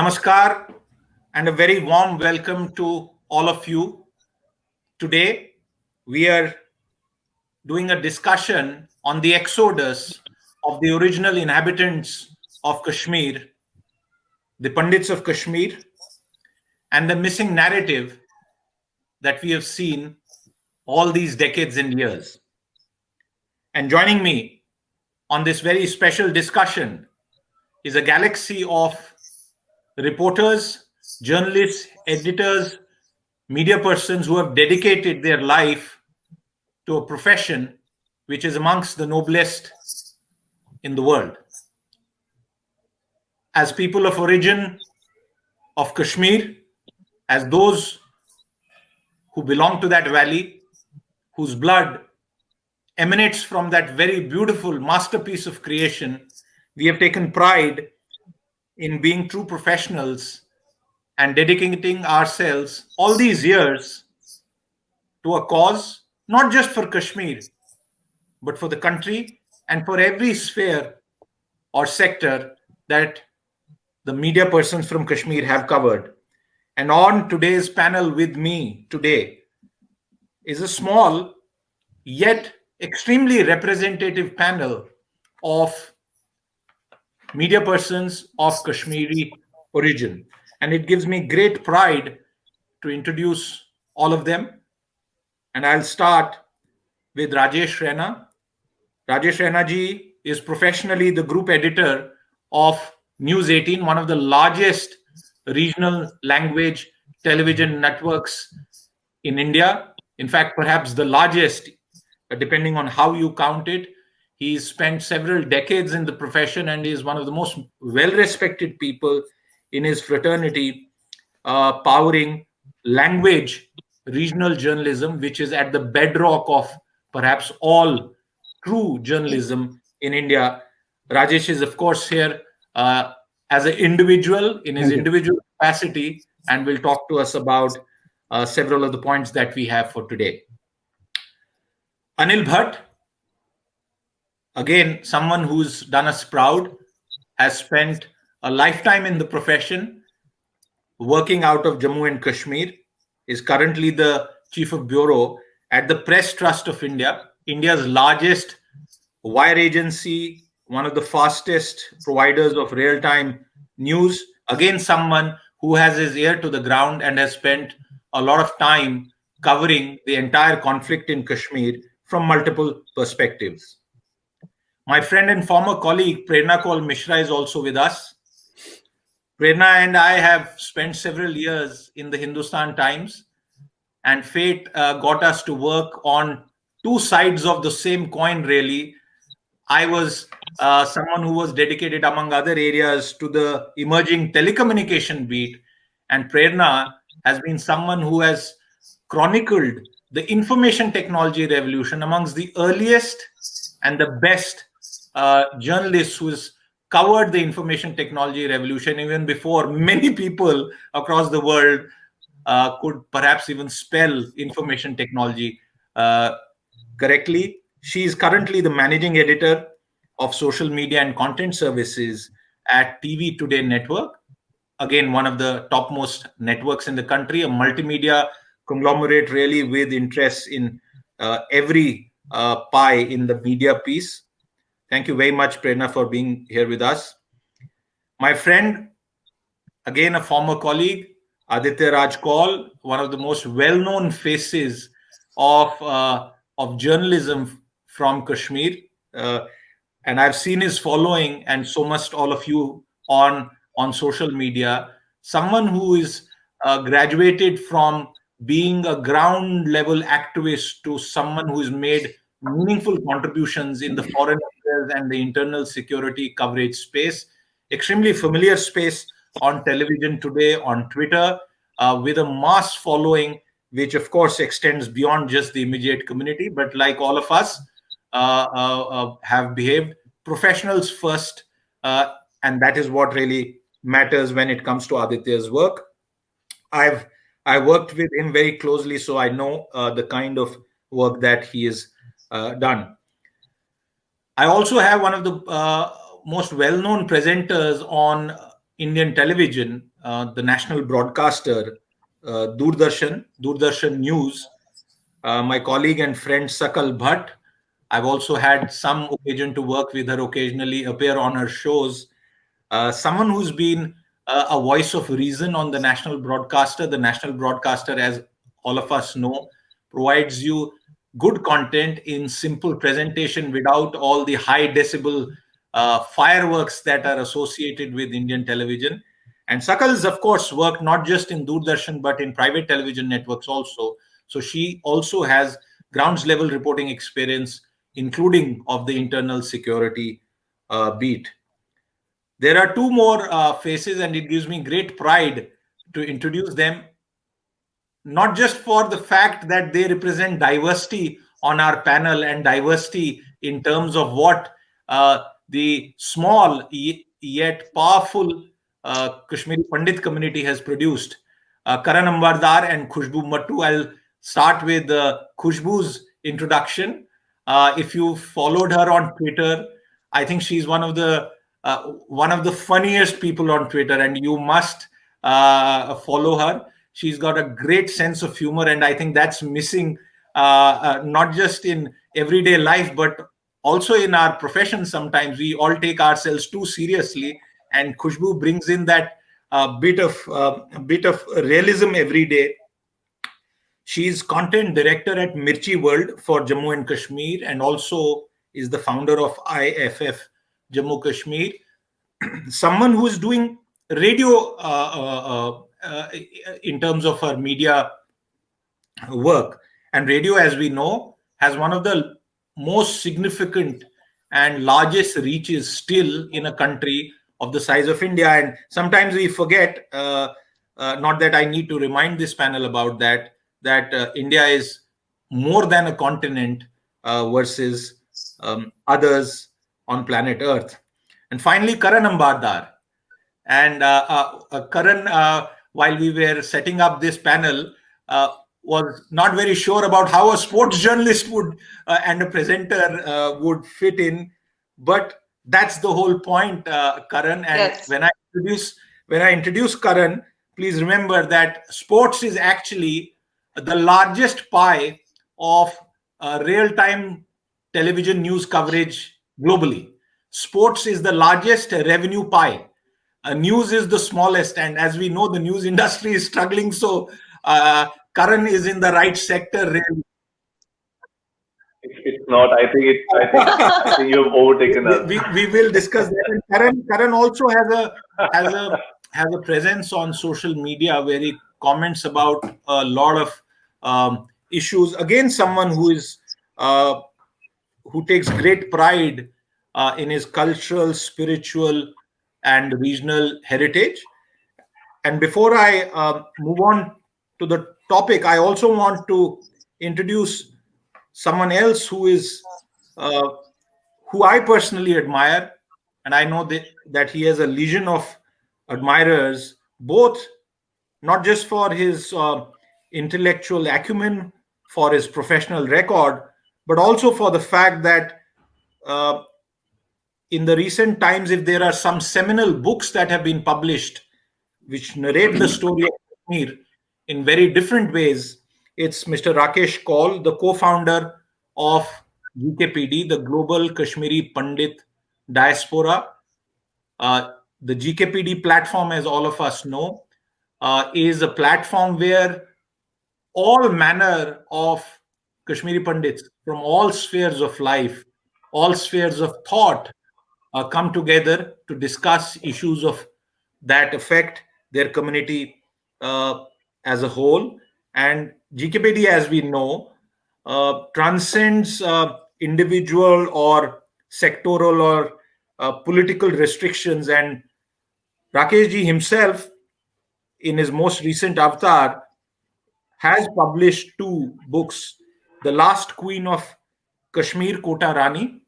Namaskar and a very warm welcome to all of you. Today, we are doing a discussion on the exodus of the original inhabitants of Kashmir, the Pandits of Kashmir, and the missing narrative that we have seen all these decades and years. And joining me on this very special discussion is a galaxy of reporters, journalists, editors, media persons who have dedicated their life to a profession which is amongst the noblest in the world. As people of origin of Kashmir, as those who belong to that valley, whose blood emanates from that very beautiful masterpiece of creation, we have taken pride in being true professionals and dedicating ourselves all these years to a cause, not just for Kashmir, but for the country and for every sphere or sector that the media persons from Kashmir have covered. And on today's panel with me today is a small yet extremely representative panel of media persons of Kashmiri origin. And it gives me great pride to introduce all of them. And I'll start with Rajesh Raina. Rajesh Raina ji is professionally the group editor of News 18, one of the largest regional language television networks in India. In fact, perhaps the largest, depending on how you count it. He's spent several decades in the profession and is one of the most well-respected people in his fraternity, powering language regional journalism, which is at the bedrock of perhaps all true journalism in India. Rajesh is, of course, here as an individual in his individual capacity and will talk to us about several of the points that we have for today. Anil Bhatt, again, someone who's done us proud, has spent a lifetime in the profession, working out of Jammu and Kashmir, is currently the Chief of Bureau at the Press Trust of India, India's largest wire agency, one of the fastest providers of real-time news. Again, someone who has his ear to the ground and has spent a lot of time covering the entire conflict in Kashmir from multiple perspectives. My friend and former colleague, Prerna Mishra, is also with us. Prerna and I have spent several years in the Hindustan Times, and fate got us to work on two sides of the same coin, really. I was someone who was dedicated, among other areas, to the emerging telecommunication beat, and Prerna has been someone who has chronicled the information technology revolution amongst the earliest and the best journalists who has covered the information technology revolution even before many people across the world could perhaps even spell information technology correctly. She is currently the managing editor of social media and content services at TV Today Network. Again, one of the topmost networks in the country, a multimedia conglomerate really with interests in every pie in the media piece. Thank you very much, Prerna, for being here with us. My friend, again, a former colleague, Aditya Kaul, one of the most well-known faces of journalism from Kashmir. And I've seen his following, and so must all of you on social media. Someone who is graduated from being a ground-level activist to someone who has made meaningful contributions in the foreign affairs and the internal security coverage space. Extremely familiar space on television today, on Twitter, with a mass following, which of course extends beyond just the immediate community, but like all of us, have behaved professionals first, and that is what really matters when it comes to Aditya's work. I worked with him very closely, so I know the kind of work that he has done. I also have one of the most well-known presenters on Indian television, the national broadcaster, Doordarshan News, my colleague and friend Sakal Bhat. I've also had some occasion to work with her occasionally, appear on her shows. Someone who's been a voice of reason on the national broadcaster. The national broadcaster, as all of us know, provides you good content in simple presentation without all the high decibel fireworks that are associated with Indian television. And Sakal's, of course, worked not just in Doordarshan but in private television networks also. So she also has grounds level reporting experience, including of the internal security beat. There are two more faces, and it gives me great pride to introduce them, not just for the fact that they represent diversity on our panel and diversity in terms of what the small yet powerful Kashmiri Pandit community has produced. Karan Ambardar and Khushboo Mattoo. I'll start with Khushboo's introduction. If you followed her on Twitter, I think she's one of the funniest people on Twitter, and you must follow her. She's got a great sense of humor, and I think that's missing not just in everyday life, but also in our profession. Sometimes we all take ourselves too seriously, and Khushboo brings in that bit of realism every day. She's content director at Mirchi World for Jammu and Kashmir, and also is the founder of IFF Jammu Kashmir. Someone who is doing radio in terms of her media work. And radio, as we know, has one of the most significant and largest reaches still in a country of the size of India. And sometimes we forget, not that I need to remind this panel about that, that India is more than a continent versus others on planet Earth. And finally, Karan Ambardar. And Karan, while we were setting up this panel, was not very sure about how a sports journalist would and a presenter would fit in, but that's the whole point, Karan. And Yes. when I introduce Karan, please remember that sports is actually the largest pie of real-time television news coverage globally. Sports is the largest revenue pie. News is the smallest, and as we know, the news industry is struggling. So, Karan is in the right sector. Really. It's not. I think you have overtaken us. We will discuss that. And Karan also has a presence on social media where he comments about a lot of issues. Again, someone who takes great pride in his cultural, spiritual, and regional heritage. And before I move on to the topic, I also want to introduce someone else who I personally admire, and I know that he has a legion of admirers, both not just for his intellectual acumen, for his professional record, but also for the fact that in the recent times, if there are some seminal books that have been published which narrate the story of Kashmir in very different ways, it's Mr. Rakesh Kaul, the co-founder of GKPD, the Global Kashmiri Pandit Diaspora. The GKPD platform, as all of us know, is a platform where all manner of Kashmiri Pandits from all spheres of life, all spheres of thought, come together to discuss issues of that affect their community as a whole. And GKPD, as we know, transcends individual or sectoral or political restrictions. And Rakesh ji himself, in his most recent avatar, has published two books: The Last Queen of Kashmir, Kota Rani,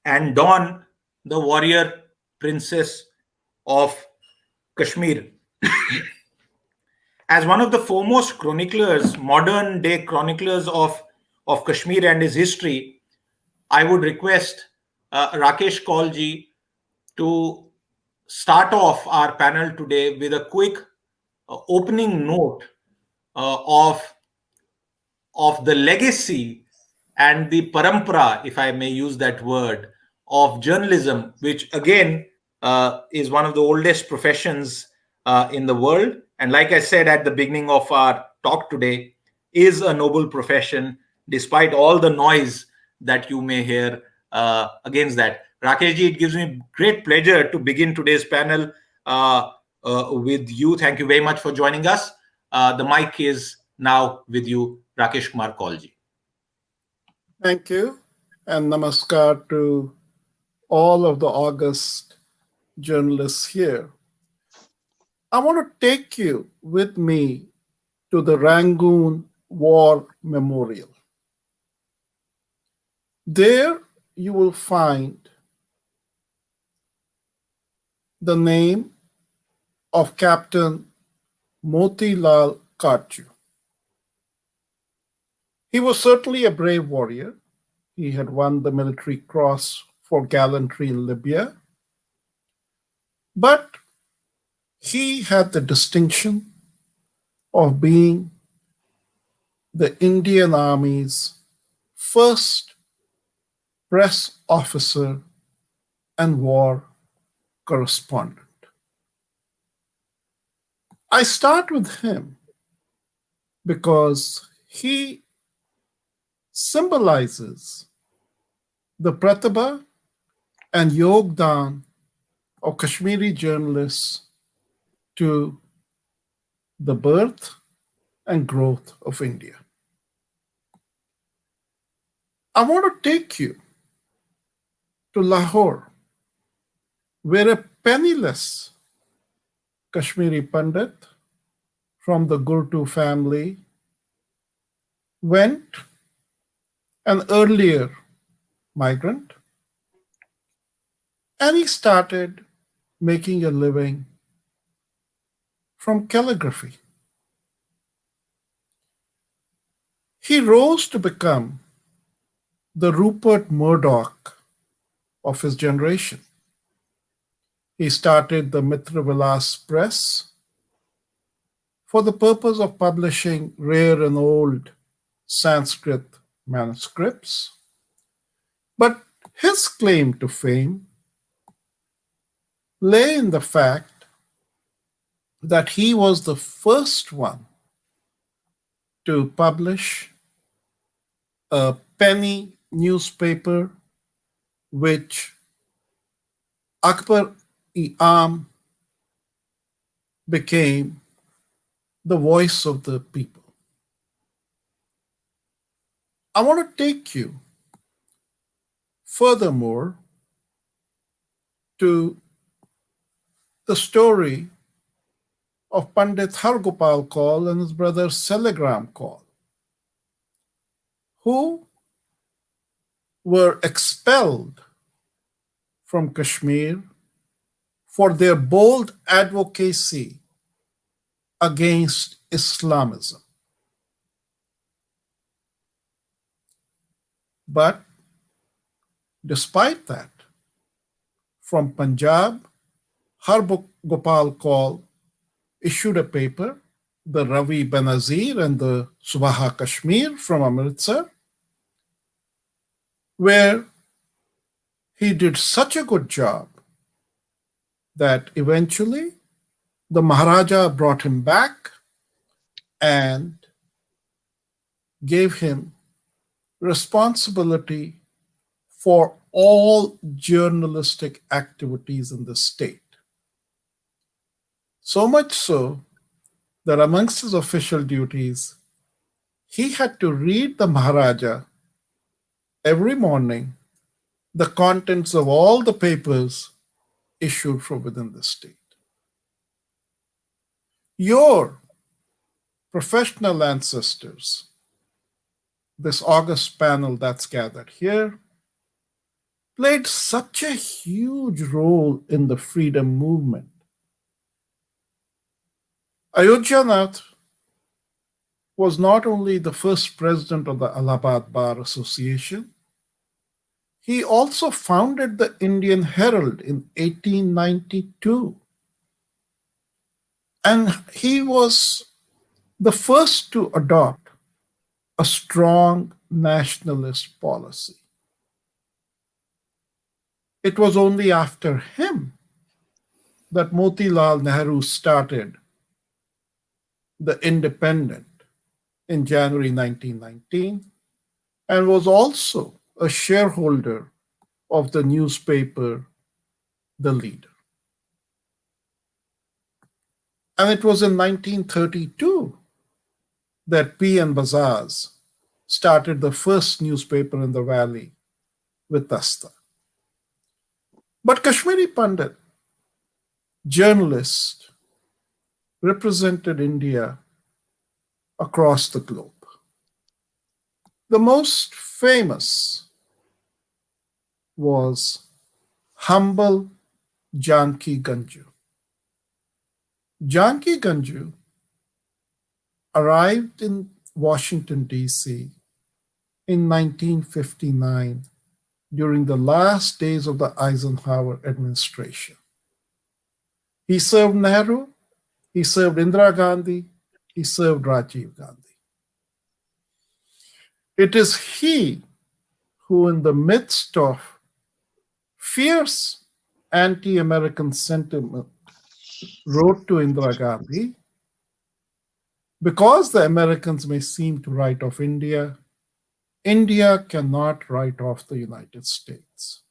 and Dawn, the Warrior Princess of Kashmir. As one of the foremost chroniclers, modern day chroniclers of Kashmir and his history, I would request Rakesh Kaul ji to start off our panel today with a quick opening note of the legacy and the parampara, if I may use that word, of journalism, which again is one of the oldest professions in the world. And like I said at the beginning of our talk today, is a noble profession, despite all the noise that you may hear against that. Rakeshji, it gives me great pleasure to begin today's panel with you. Thank you very much for joining us. The mic is now with you, Rakesh Kumar Kaulji. Thank you, and namaskar to all of the August journalists here. I want to take you with me to the Rangoon War Memorial. There you will find the name of Captain Motilal Karchu. He was certainly a brave warrior. He had won the Military Cross for gallantry in Libya, but he had the distinction of being the Indian Army's first press officer and war correspondent. I start with him because he symbolizes the pratibha and yogdan of Kashmiri journalists to the birth and growth of India. I want to take you to Lahore, where a penniless Kashmiri Pandit from the Gurtu family went, an earlier migrant, and he started making a living from calligraphy. He rose to become the Rupert Murdoch of his generation. He started the Mitra Vilas Press for the purpose of publishing rare and old Sanskrit manuscripts. But his claim to fame lay in the fact that he was the first one to publish a penny newspaper which Akbar-e-Am became the voice of the people. I want to take you furthermore to the story of Pandit Hargopal Kaul and his brother Seligram Kaul, who were expelled from Kashmir for their bold advocacy against Islamism. But despite that, from Punjab, Hargopal Kaul issued a paper, the Ravi Benazir and the Subaha Kashmir from Amritsar, where he did such a good job that eventually the Maharaja brought him back and gave him responsibility for all journalistic activities in the state. So much so that amongst his official duties, he had to read the Maharaja every morning the contents of all the papers issued from within the state. Your professional ancestors, this august panel that's gathered here, played such a huge role in the freedom movement. Ayodhyanath was not only the first president of the Allahabad Bar Association, He also founded the Indian Herald in 1892, and he was the first to adopt a strong nationalist policy. It was only after him that Motilal Nehru started the Independent in January 1919 and was also a shareholder of the newspaper The Leader. And it was in 1932 that P.N. Bazaz started the first newspaper in the valley with Dasta. But Kashmiri Pandit, journalist, represented India across the globe. The most famous was humble Janki Ganju. Janki Ganju arrived in Washington, D.C. in 1959 during the last days of the Eisenhower administration. He served Nehru, he served Indira Gandhi, he served Rajiv Gandhi. It is he who, in the midst of fierce anti-American sentiment, wrote to Indira Gandhi, because the Americans may seem to write off India, India cannot write off the United States.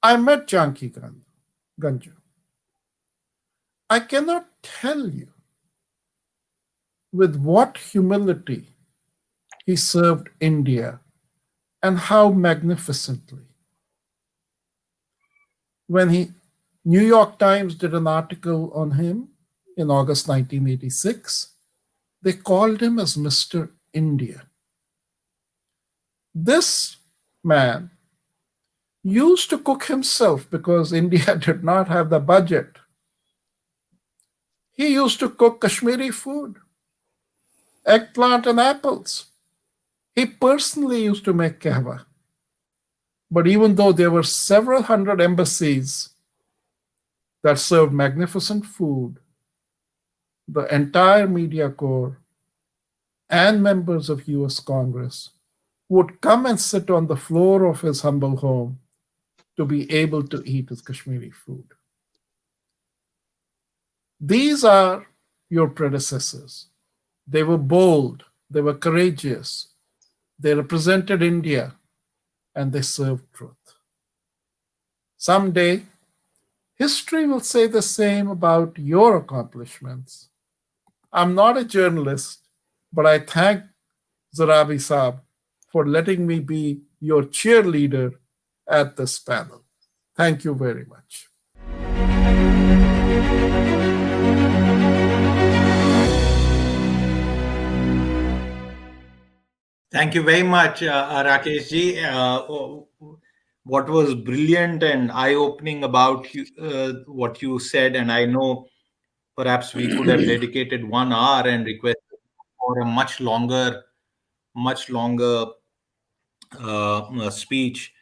I met Janki Ganju. I cannot tell you with what humility he served India and how magnificently. When New York Times did an article on him in August 1986, they called him as Mr. India. This man used to cook himself because India did not have the budget. He used to cook Kashmiri food, eggplant and apples. He personally used to make kahwa. But even though there were several hundred embassies that served magnificent food, the entire media corps and members of US Congress would come and sit on the floor of his humble home to be able to eat his Kashmiri food. These are your predecessors. They were bold, they were courageous, they represented India, and they served truth. Someday, history will say the same about your accomplishments. I'm not a journalist, but I thank Zarabi Saab for letting me be your cheerleader at this panel. Thank you very much. Thank you very much, Rakesh ji. What was brilliant and eye-opening about what you said, and I know perhaps we could have dedicated 1 hour and requested for a much longer speech,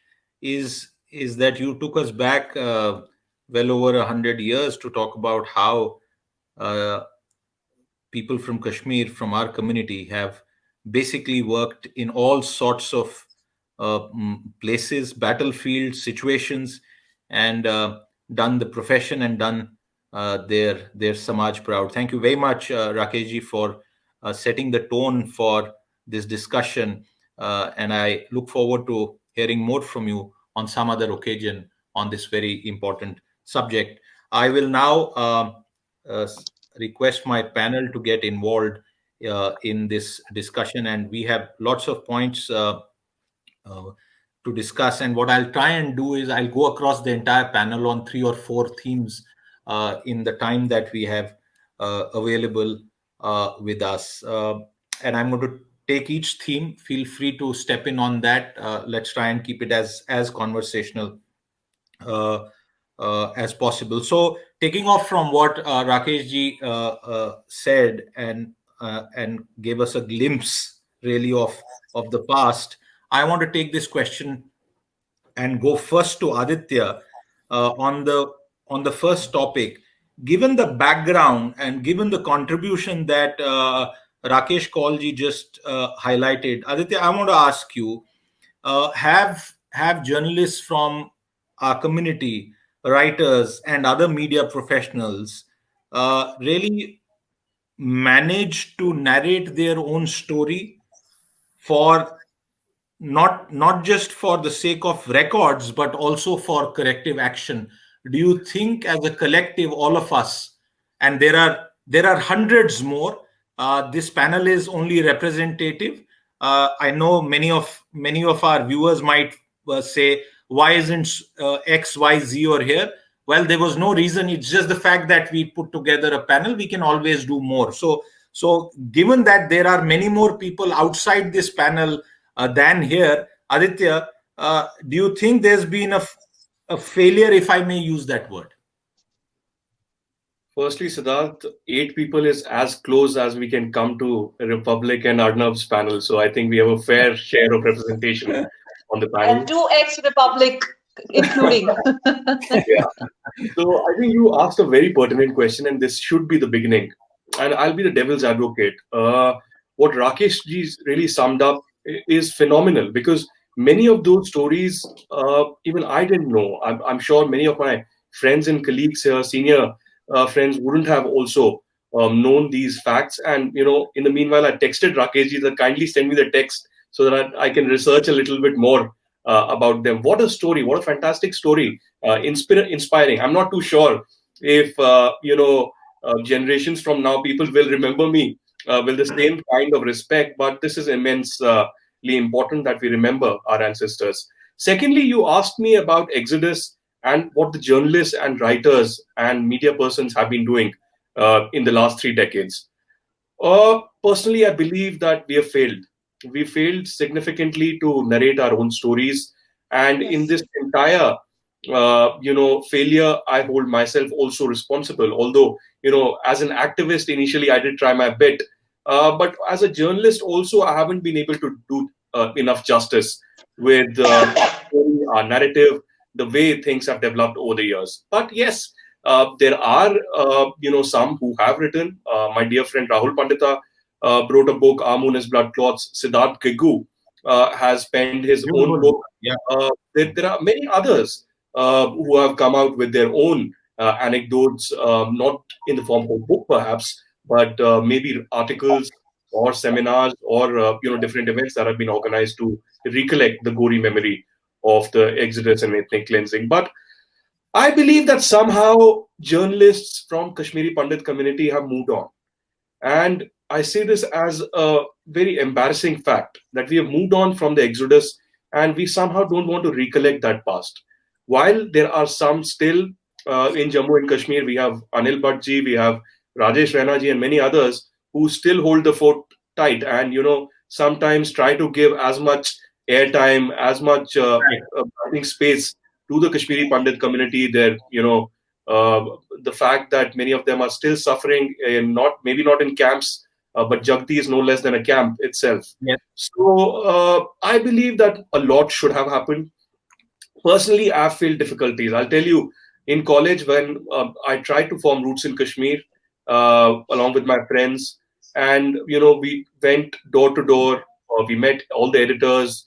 is that you took us back well over 100 years to talk about how uh, people from Kashmir, from our community, have basically worked in all sorts of places, battlefields, situations, and done the profession and done their Samaj proud. Thank you very much, Rakesh ji, for setting the tone for this discussion. And I look forward to hearing more from you on some other occasion on this very important subject. I will now uh, request my panel to get involved in this discussion, and we have lots of points uh, to discuss. And what I'll try and do is I'll go across the entire panel on 3 or 4 themes in the time that we have available with us. And I'm going to take each theme. Feel free to step in on that. Let's try and keep it as conversational as possible. So, taking off from what Rakesh ji said and gave us a glimpse really of the past, I want to take this question and go first to Aditya on the first topic. Given the background and given the contribution that Rakesh Kaulji just highlighted, Aditya, I want to ask you: have journalists from our community, writers, and other media professionals really managed to narrate their own story for not just for the sake of records but also for corrective action? Do you think as a collective, all of us, and there are hundreds more, this panel is only representative? I know many of our viewers might say, why isn't XYZ or here? Well, there was no reason. It's just the fact that we put together a panel. We can always do more. So given that there are many more people outside this panel than here, Aditya, do you think there's been a failure, if I may use that word? Firstly, Siddharth, 8 people is as close as we can come to a Republic and Arnav's panel. So I think we have a fair share of representation on the panel. And 2x Republic, including. Yeah. So I think you asked a very pertinent question, and this should be the beginning. And I'll be the devil's advocate. What Rakesh ji really summed up is phenomenal, because many of those stories, even I didn't know. I'm sure many of my friends and colleagues here, senior friends, wouldn't have also known these facts. And in the meanwhile, I texted Rakesh ji that kindly send me the text so that I can research a little bit more about them. What a story! What a fantastic story! Inspiring. I'm not too sure if generations from now people will remember me with the same kind of respect. But this is immensely important that we remember our ancestors. Secondly, you asked me about Exodus and what the journalists and writers and media persons have been doing in the last 3 decades. Personally, I believe that we have failed. We failed significantly to narrate our own stories. And in this entire, failure, I hold myself also responsible. Although, as an activist, initially I did try my bit. But as a journalist also, I haven't been able to do enough justice with our narrative, the way things have developed over the years. But yes, there are, some who have written. My dear friend Rahul Pandita wrote a book, Our Moon is Blood Clots. Siddharth has penned his own book. Yeah. There are many others who have come out with their own anecdotes, not in the form of a book perhaps, but maybe articles or seminars or different events that have been organized to recollect the gory memory of the Exodus and ethnic cleansing. But I believe that somehow journalists from Kashmiri Pandit community have moved on. And I say this as a very embarrassing fact that we have moved on from the Exodus and we somehow don't want to recollect that past. While there are some still in Jammu and Kashmir, we have Anil Bhatt ji, we have Rajesh, Raina ji, and many others who still hold the fort tight and, sometimes try to give as much airtime, as much space to the Kashmiri Pandit community. There, the fact that many of them are still suffering, maybe not in camps, but Jagti is no less than a camp itself. Yeah. So I believe that a lot should have happened. Personally, I have felt difficulties. I'll tell you, in college, when I tried to form roots in Kashmir along with my friends, and we went door to door, we met all the editors,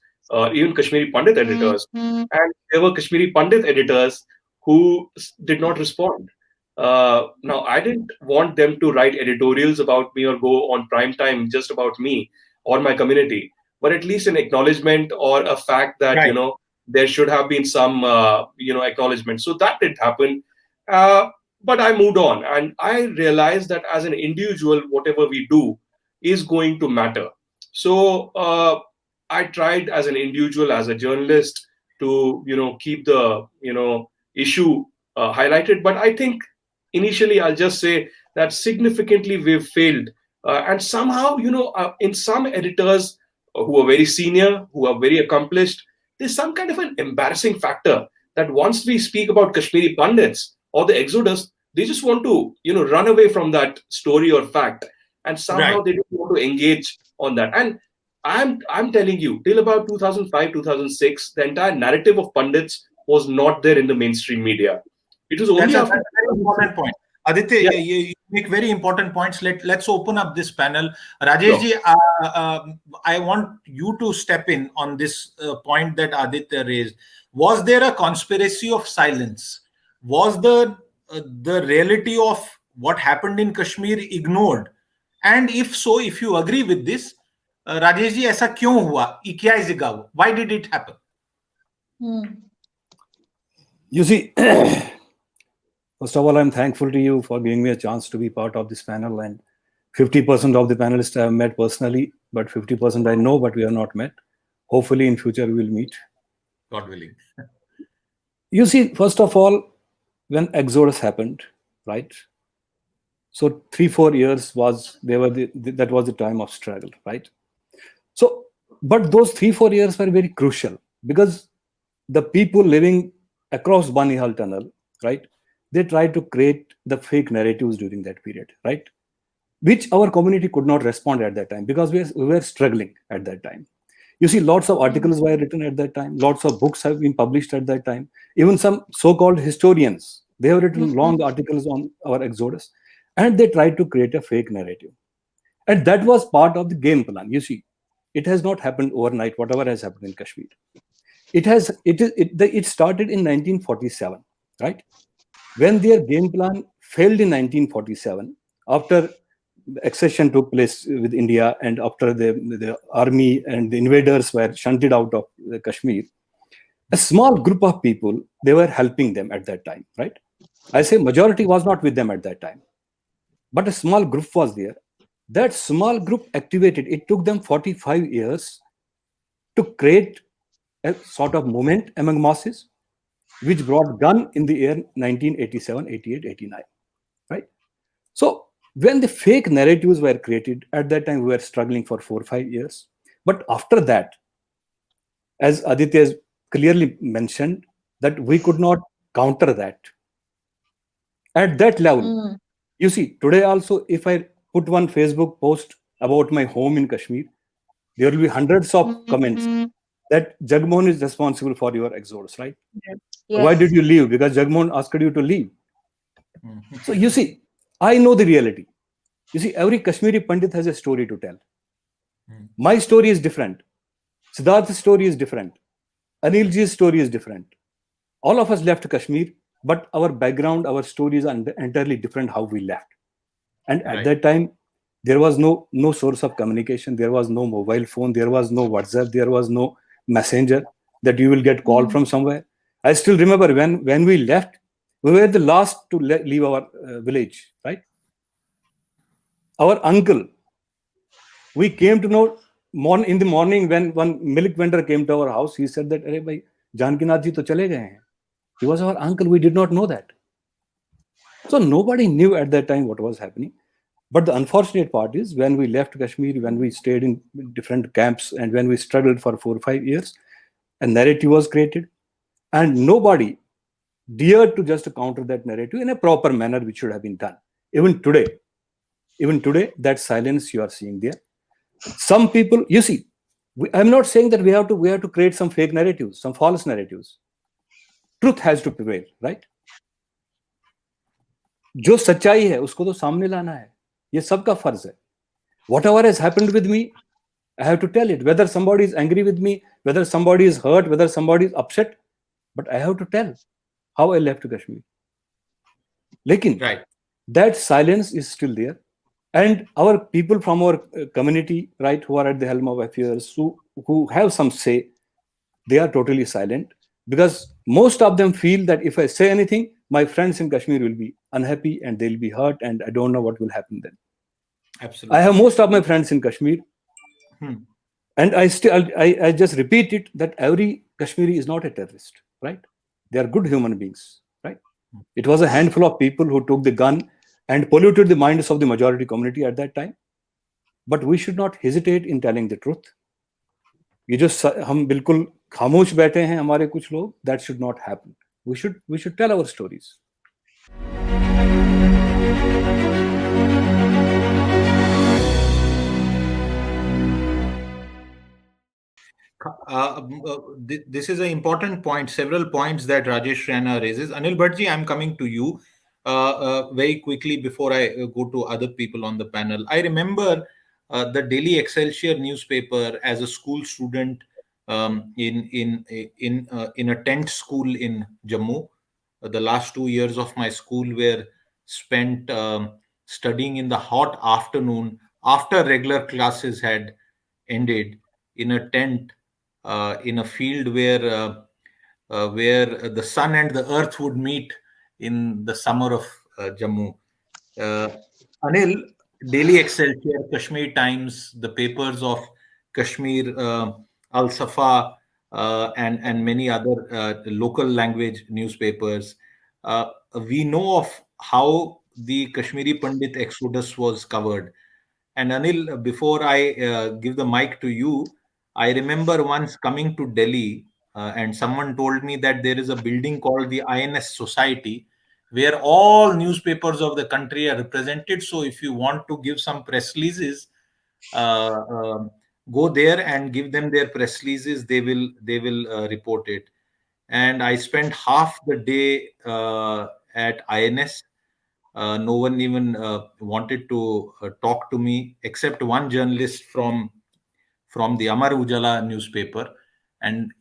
even Kashmiri Pandit editors, and there were Kashmiri Pandit editors who did not respond. Now, I didn't want them to write editorials about me or go on prime time just about me or my community, but at least an acknowledgement or a fact that, Right. There should have been some, acknowledgement. So that did happen. But I moved on and I realized that as an individual, whatever we do is going to matter. So I tried as an individual, as a journalist, to, keep the, issue highlighted. But I think initially I'll just say that significantly we've failed. And somehow, in some editors who are very senior, who are very accomplished, there's some kind of an embarrassing factor that once we speak about Kashmiri Pandits or the Exodus, they just want to, run away from that story or fact. And somehow Right. they don't want to engage on that. And I'm telling you, till about 2005, 2006, the entire narrative of Pandits was not there in the mainstream media. It was only That's after. a very important point. Aditya, Yeah, you make very important points. Let's open up this panel. sure. Rajesh ji, I want you to step in on this point that Aditya raised. Was there a conspiracy of silence? Was the reality of what happened in Kashmir ignored? And if so, if you agree with this, Rajesh ji ऐसा क्यों हुआ? क्या is it? Why did it happen? You see, first of all, I'm thankful to you for giving me a chance to be part of this panel. And 50% of the panelists I have met personally, but 50% I know, but we have not met. Hopefully, in future, we will meet. God willing. You see, first of all, when Exodus happened, right? So 3-4 years that was the time of struggle, right? So, but those 3-4 years were very crucial because the people living across Banihal Tunnel, right? They tried to create the fake narratives during that period, right? Which our community could not respond at that time because we were struggling at that time. You see, lots of articles were written at that time. Lots of books have been published at that time. Even some so-called historians, they have written long articles on our Exodus, and they tried to create a fake narrative. And that was part of the game plan. You see, it has not happened overnight, whatever has happened in Kashmir. It started in 1947, right? When their game plan failed in 1947, after the accession took place with India and after the army and the invaders were shunted out of Kashmir, a small group of people, they were helping them at that time, right? I say majority was not with them at that time, but a small group was there. That small group activated. It took them 45 years to create a sort of movement among masses, which brought gun in the year 1987, 88, 89, right? So when the fake narratives were created, at that time we were struggling for 4-5 years. But after that, as Aditya has clearly mentioned, that we could not counter that. At that level, you see, today also, if I put one Facebook post about my home in Kashmir, there will be hundreds of comments that Jagmohan is responsible for your exodus, right? Yes. Why did you leave? Because Jagmohan asked you to leave. So you see, I know the reality. You see, every Kashmiri Pandit has a story to tell. My story is different. Siddharth's story is different. Anilji's story is different. All of us left Kashmir, but our background, our stories are entirely different how we left. And at that time, there was no source of communication. There was no mobile phone. There was no WhatsApp. There was no messenger that you will get called from somewhere. I still remember when we left, we were the last to leave our village, right? Our uncle, we came to know in the morning when one milk vendor came to our house, he said that, "Arey bhai, Janakinath ji to chale gaye hain." He was our uncle. We did not know that. So nobody knew at that time what was happening. But the unfortunate part is when we left Kashmir, when we stayed in different camps, and when we struggled for 4 or 5 years, a narrative was created, and nobody dared to just counter that narrative in a proper manner, which should have been done. Even today, that silence you are seeing there. Some people, you see, I'm not saying that we have to create some fake narratives, some false narratives. Truth has to prevail, right? जो सच्चाई है उसको तो सामने लाना है, ये सबका फर्ज है. Whatever has happened with me, I have to tell it, whether somebody is angry with me, whether somebody is hurt, whether somebody is upset, but I have to tell how I left Kashmir. Lekin that silence is still there, and our people from our community, right, who are at the helm of affairs, who have some say, they are totally silent, because most of them feel that if I say anything, my friends in Kashmir will be unhappy and they'll be hurt, and I don't know what will happen then. Absolutely. I have most of my friends in Kashmir, and I just repeat it, that every Kashmiri is not a terrorist, right? They are good human beings, right? It was a handful of people who took the gun and polluted the minds of the majority community at that time. But we should not hesitate in telling the truth. ये जो हम बिल्कुल खामोश बैठे हैं हमारे कुछ लोग, that should not happen. We should tell our stories. This is an important point. Several points that Rajesh Raina raises. Anil Bhattji, I'm coming to you very quickly before I go to other people on the panel. I remember the Daily Excelsior newspaper as a school student in a tent school in Jammu. The last 2 years of my school were spent studying in the hot afternoon after regular classes had ended in a tent in a field where the sun and the earth would meet in the summer of Jammu. Uh, Anil, Daily Excelsior, Kashmir Times, the papers of Kashmir, Al Safa, and many other local language newspapers. We know of how the Kashmiri Pandit exodus was covered. And Anil, before I give the mic to you, I remember once coming to Delhi, and someone told me that there is a building called the INS Society where all newspapers of the country are represented. So if you want to give some press releases, uh, um, go there and give them their press releases. They will report it. And I spent half the day at INS. No one even wanted to talk to me except one journalist from the Amar Ujala newspaper, and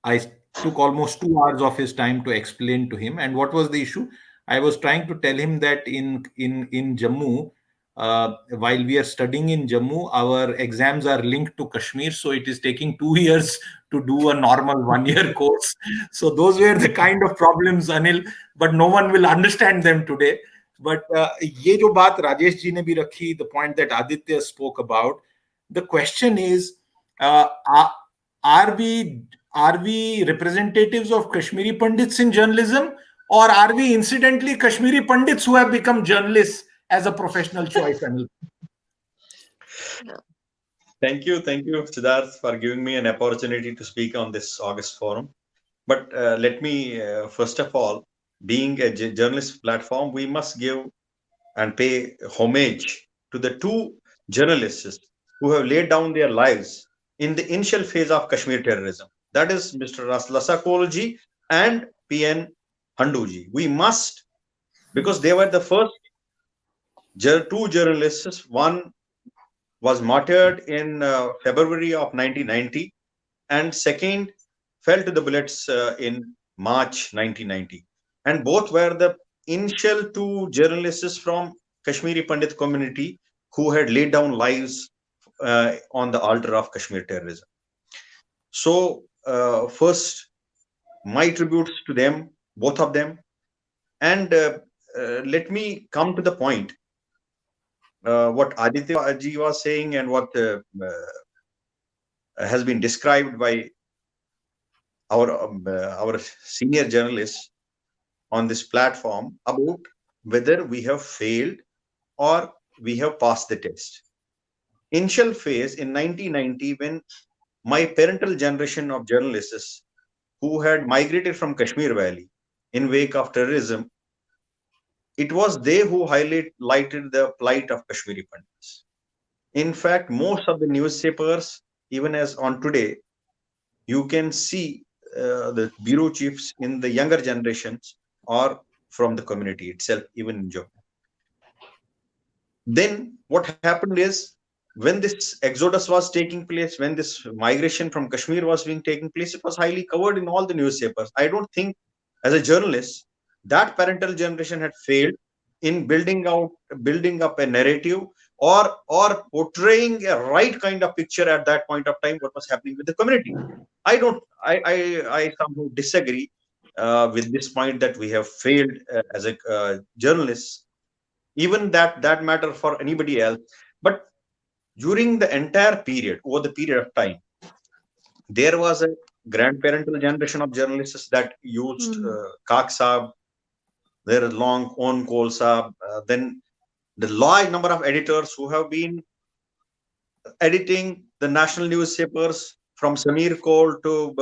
I took almost 2 hours of his time to explain to him. And what was the issue? I was trying to tell him that in Jammu, while we are studying in Jammu, our exams are linked to Kashmir, so it is taking 2 years to do a normal 1 year course. So those were the kind of problems, Anil, but no one will understand them today. But ये जो बात राजेश जी ने भी रखी, the point that Aditya spoke about, the question is, are we representatives of Kashmiri Pandits in journalism, or are we incidentally Kashmiri Pandits who have become journalists as a professional choice? Anil? Thank you, Siddharth, for giving me an opportunity to speak on this August forum. But let me, first of all, being a journalist platform, we must give and pay homage to the two journalists who have laid down their lives in the initial phase of Kashmir terrorism. That is Mr. Raslasa Koulji and PN Handuji. We must, because they were the first two journalists. One was martyred in February of 1990, and second fell to the bullets in March 1990. And both were the initial two journalists from Kashmiri Pandit community who had laid down lives on the altar of Kashmir terrorism. So first, my tributes to them, both of them. And let me come to the point. What Aditya ji was saying and what has been described by our senior journalists on this platform about whether we have failed or we have passed the test. Initial phase in 1990, when my parental generation of journalists who had migrated from Kashmir Valley in wake of terrorism, it was they who highlighted the plight of Kashmiri Pandits. In fact, most of the newspapers, even as on today, you can see the bureau chiefs in the younger generations or from the community itself, even in Jammu. Then what happened is, when this exodus was taking place, when this migration from Kashmir was being taking place, it was highly covered in all the newspapers. I don't think, as a journalist, that parental generation had failed in building up a narrative or portraying a right kind of picture at that point of time what was happening with the community. I somehow disagree with this point that we have failed as a journalist, even that matter for anybody else. But during the entire period, over the period of time, there was a grandparental generation of journalists that used Kak Saab, there is long on Koul Saab, then the large number of editors who have been editing the national newspapers, from Samir Koul to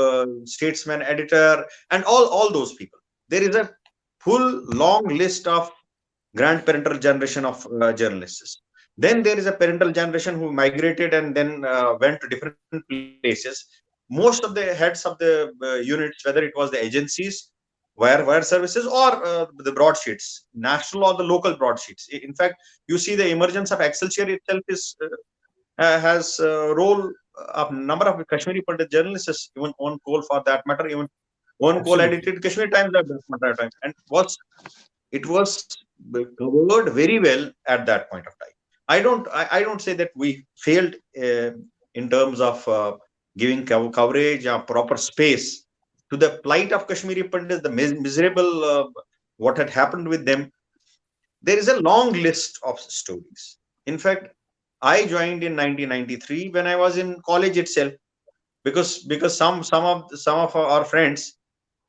Statesman editor, and all those people. There is a full long list of grandparental generation of journalists. Then there is a parental generation who migrated and then went to different places. most of the heads of the units, whether it was the agencies, wire services, or the broadsheets, national or the local broadsheets. In fact, you see the emergence of Excelsior itself has role of number of Kashmiri Pandit journalists, even on Koul for that matter, even on Koul edited Kashmir Times at that matter of time, and it was covered very well at that point of time. I don't say that we failed in terms of giving coverage or proper space to the plight of Kashmiri Pandits, the miserable what had happened with them. There is a long list of stories. In fact, I joined in 1993 when I was in college itself, because some of our friends,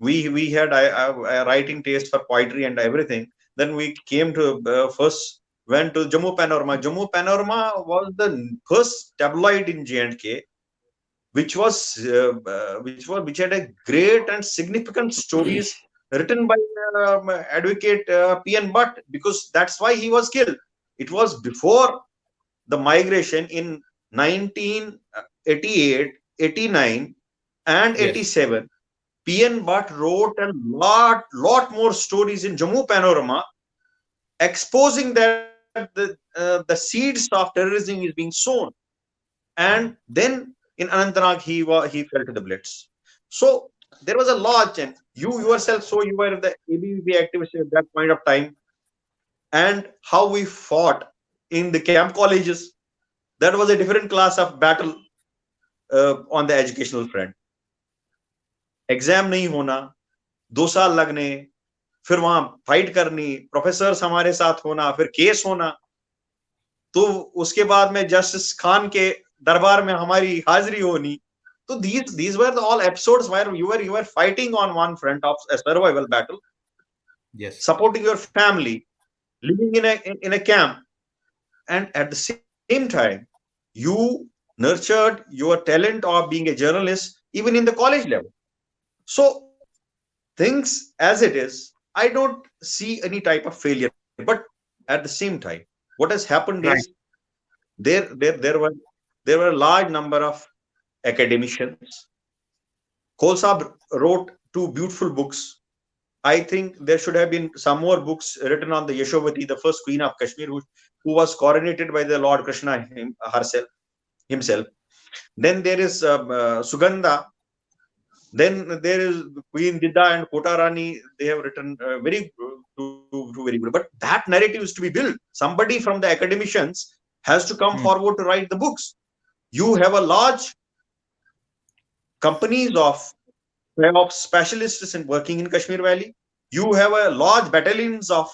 we had a writing taste for poetry and everything. Then we came to first went to Jammu Panorama. Jammu Panorama was the first tabloid in J&K, which had a great and significant stories written by advocate P.N. Bhatt, because that's why he was killed. It was before the migration in 1988, 89, and 87. P.N. Bhatt wrote a lot more stories in Jammu Panorama, exposing that the seeds of terrorism is being sown. And then in Anantnag, he fell to the blitz. So there was a lot, and you yourself, so you were the ABVP activist at that point of time, and how we fought in the camp colleges. That was a different class of battle on the educational front. Exam नहीं होना, 2 साल लगने, फिर वहां fight करनी, professors हमारे साथ होना, फिर केस होना, तो उसके बाद में जस्टिस खान के दरबार में हमारी हाजिरी होनी. तो these were all episodes where you were fighting on one front of a survival battle, supporting your family, living in a camp, and at the same time you nurtured your talent of being a journalist even in the college level. So things as it is, I don't see any type of failure. But at the same time, what has happened is there were a large number of academicians. Koul Sahab wrote 2 beautiful books. I think there should have been some more books written on the Yashovati, the first queen of Kashmir, who was coronated by the Lord Krishna himself. Then there is Sugandha. Then there is Queen Didda and Kota Rani. They have written very good. But that narrative is to be built. Somebody from the academicians has to come forward to write the books. You have a large companies of specialists in working in Kashmir Valley. You have a large battalions of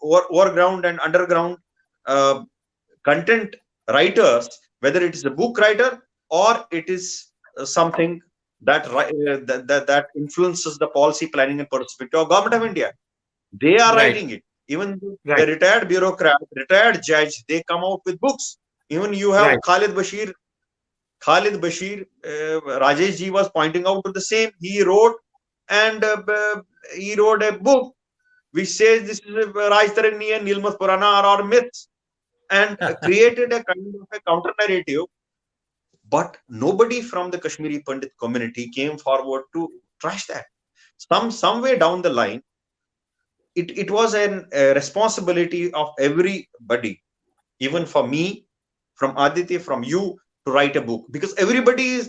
overground and underground content writers, whether it is a book writer or it is something that influences the policy planning and perspective of Government of India. They are writing it. Even the retired bureaucrat, retired judge, they come out with books. Even you have Khalid Bashir, Rajesh ji was pointing out to the same. He wrote a book which says this is Raj Tarani and Nilmat Purana are myths, and created a kind of a counter narrative. But nobody from the Kashmiri Pandit community came forward to trash that. Some way down the line, it was a responsibility of everybody, even for me, from Aditya, from you, to write a book, because everybody's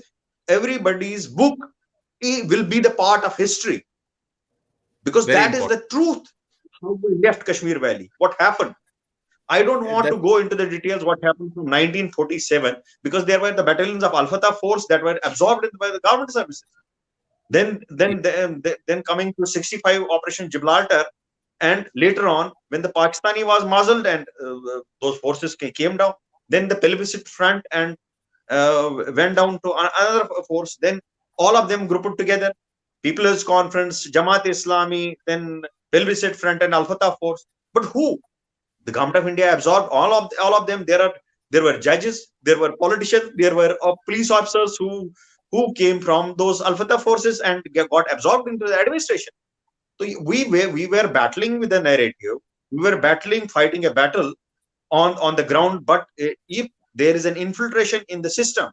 book will be the part of history, because that is the truth. How we left Kashmir Valley, what happened. I don't want to go into the details what happened from 1947, because there were the battalions of Al-Fatah force that were absorbed by the government services. Then coming to 65 Operation Gibraltar, and later on when the Pakistani was muzzled and those forces came down, then the Plebiscite Front and went down to another force. Then all of them grouped together, People's Conference, Jamaat Islami, then Plebiscite Front and Al-Fatah force. But who? The Government of India absorbed all of them. There were judges, there were politicians, there were police officers who came from those Al-Fatah forces and got absorbed into the administration. So we were battling with the narrative. We were fighting a battle on the ground. But if there is an infiltration in the system,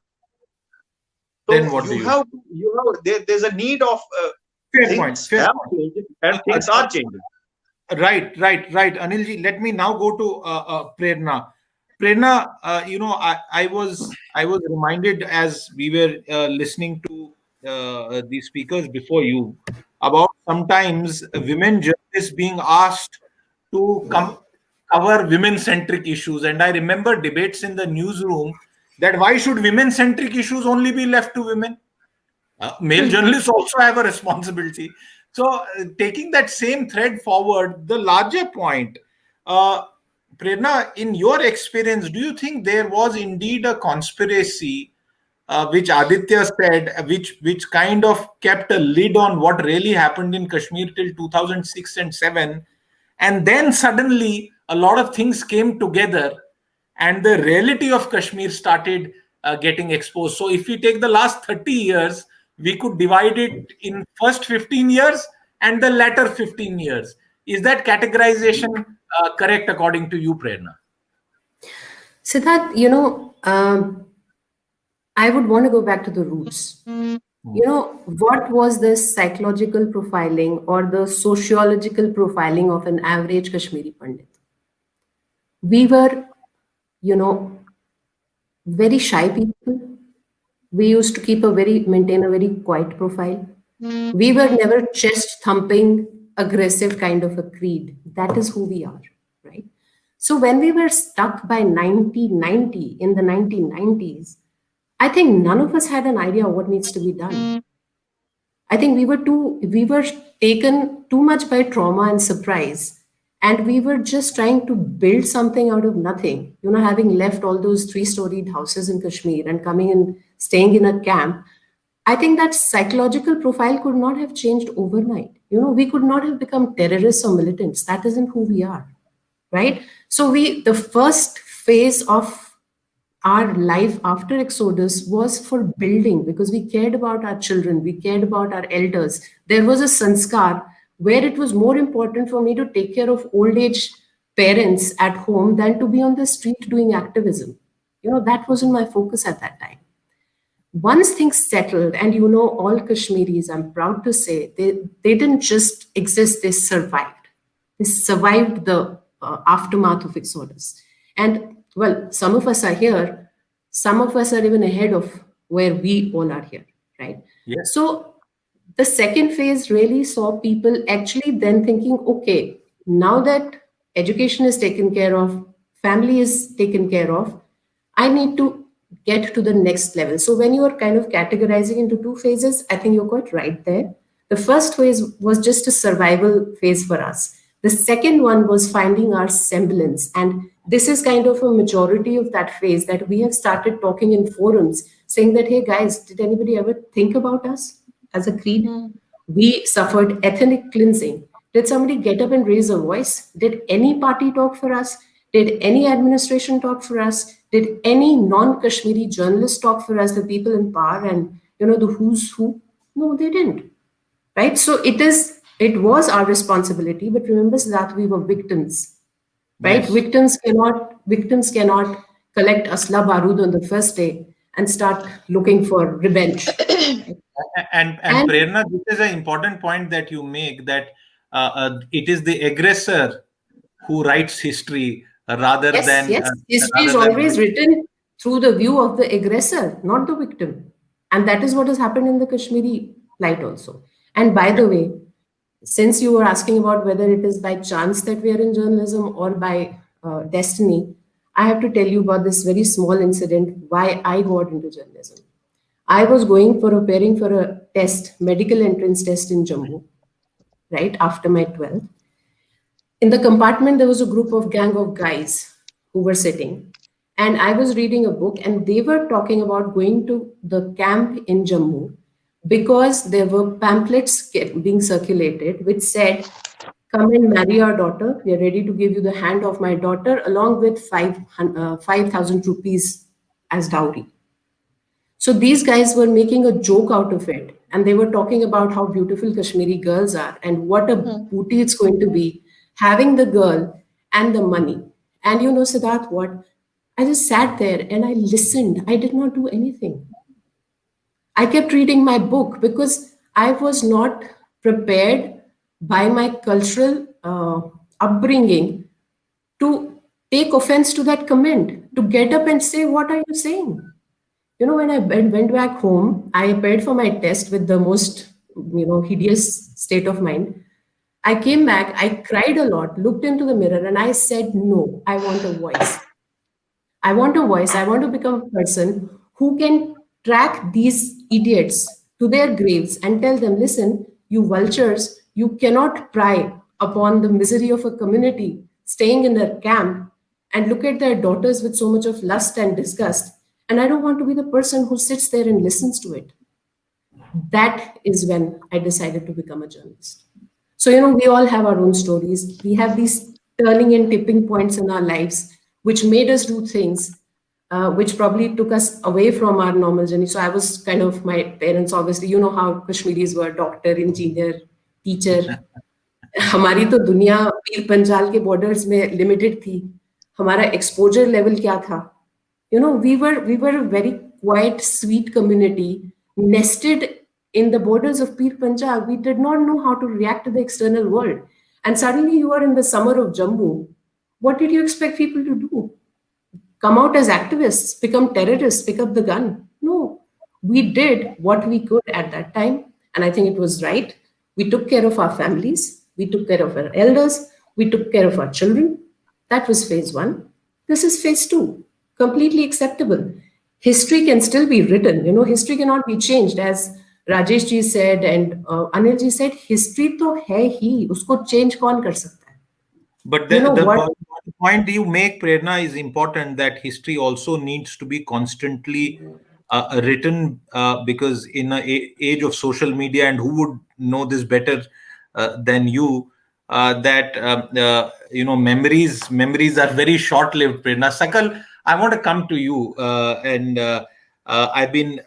So then what do you? There's a need of Fair point. things Fair have point. changed and things are changing. Right. Anilji, let me now go to Prerna. Prerna, I was reminded as we were listening to the speakers before you about sometimes women journalists being asked to cover women-centric issues, and I remember debates in the newsroom that why should women-centric issues only be left to women? Male journalists also have a responsibility. So, taking that same thread forward, the larger point, uh, Prerna, in your experience, do you think there was indeed a conspiracy, which Aditya said, which kind of kept a lid on what really happened in Kashmir till 2006 and 7, and then suddenly a lot of things came together, and the reality of Kashmir started getting exposed. So if we take the last 30 years, we could divide it in first 15 years and the latter 15 years. Is that categorization correct according to you, Prerna? Siddharth, I would want to go back to the roots. What was this psychological profiling or the sociological profiling of an average Kashmiri Pandit? We were, very shy people. We used to maintain a very quiet profile. We were never chest thumping, aggressive kind of a creed. That is who we are, right? So when we were stuck by 1990, in the 1990s, I think none of us had an idea of what needs to be done. I think we were taken too much by trauma and surprise. And we were just trying to build something out of nothing, having left all those 3-storied houses in Kashmir and coming and staying in a camp. I think that psychological profile could not have changed overnight. We could not have become terrorists or militants. That isn't who we are, right? So the first phase of our life after Exodus was for building, because we cared about our children, we cared about our elders. There was a sanskar where it was more important for me to take care of old age parents at home than to be on the street doing activism. That wasn't my focus at that time. Once things settled, and all Kashmiris, I'm proud to say, they didn't just exist, they survived. They survived the aftermath of Exodus. And well, some of us are here, some of us are even ahead of where we all are here, right? Yes. So the second phase really saw people actually then thinking, okay, now that education is taken care of, family is taken care of, I need to get to the next level. So when you are kind of categorizing into two phases, I think you're quite right there. The first phase was just a survival phase for us. The second one was finding our semblance. And this is kind of a majority of that phase that we have started talking in forums saying that, hey guys, did anybody ever think about us as a creed? We suffered ethnic cleansing. Did somebody get up and raise a voice? Did any party talk for us? Did any administration talk for us? Did any non-Kashmiri journalist talk for us, the people in power and, the who's who? No, they didn't, right? So it was our responsibility, but remember that we were victims, right? Yes. Victims cannot collect asla barud on the first day and start looking for revenge. And Prerna, this is an important point that you make, that it is the aggressor who writes history rather than... Yes. History is always written through the view of the aggressor, not the victim. And that is what has happened in the Kashmiri plight also. And by the way, since you were asking about whether it is by chance that we are in journalism or by destiny, I have to tell you about this very small incident, why I got into journalism. I was preparing for a test, medical entrance test in Jammu, right, after my 12th. In the compartment, there was a gang of guys who were sitting. And I was reading a book, and they were talking about going to the camp in Jammu because there were pamphlets being circulated which said, come and marry our daughter. We are ready to give you the hand of my daughter along with 5,000 rupees as dowry. So these guys were making a joke out of it. And they were talking about how beautiful Kashmiri girls are and what a booty it's going to be, having the girl and the money. And Siddharth, what? I just sat there and I listened. I did not do anything. I kept reading my book because I was not prepared by my cultural upbringing to take offense to that comment, to get up and say, what are you saying? You know, when I went back home, I appeared for my test with the most, hideous state of mind. I came back, I cried a lot, looked into the mirror, and I said, no, I want a voice. I want a voice. I want to become a person who can track these idiots to their graves and tell them, listen, you vultures, you cannot pry upon the misery of a community staying in their camp and look at their daughters with so much of lust and disgust. And I don't want to be the person who sits there and listens to it. That is when I decided to become a journalist. So, we all have our own stories. We have these turning and tipping points in our lives, which made us do things, which probably took us away from our normal journey. So I was kind of, my parents, obviously, you know how Kashmiris were, doctor, engineer, teacher. हमारी तो दुनिया पीर पंजाल के borders में limited थी. हमारा exposure level क्या था? We were a very quiet, sweet community nested in the borders of Pir Panjal. We did not know how to react to the external world. And suddenly you are in the summer of Jammu. What did you expect people to do? Come out as activists, become terrorists, pick up the gun? No. We did what we could at that time. And I think it was right. We took care of our families. We took care of our elders. We took care of our children. That was phase 1. This is phase 2. Completely acceptable. History can still be written. History cannot be changed. As Rajesh ji said and Anil ji said, history to hai hi. Usko change kaun kar sakta hai? But the point you make, Prerna, is important, that history also needs to be constantly written, because in an age of social media, and who would know this better than you, that memories are very short-lived, Prerna. Sakal, I want to come to you, and I've been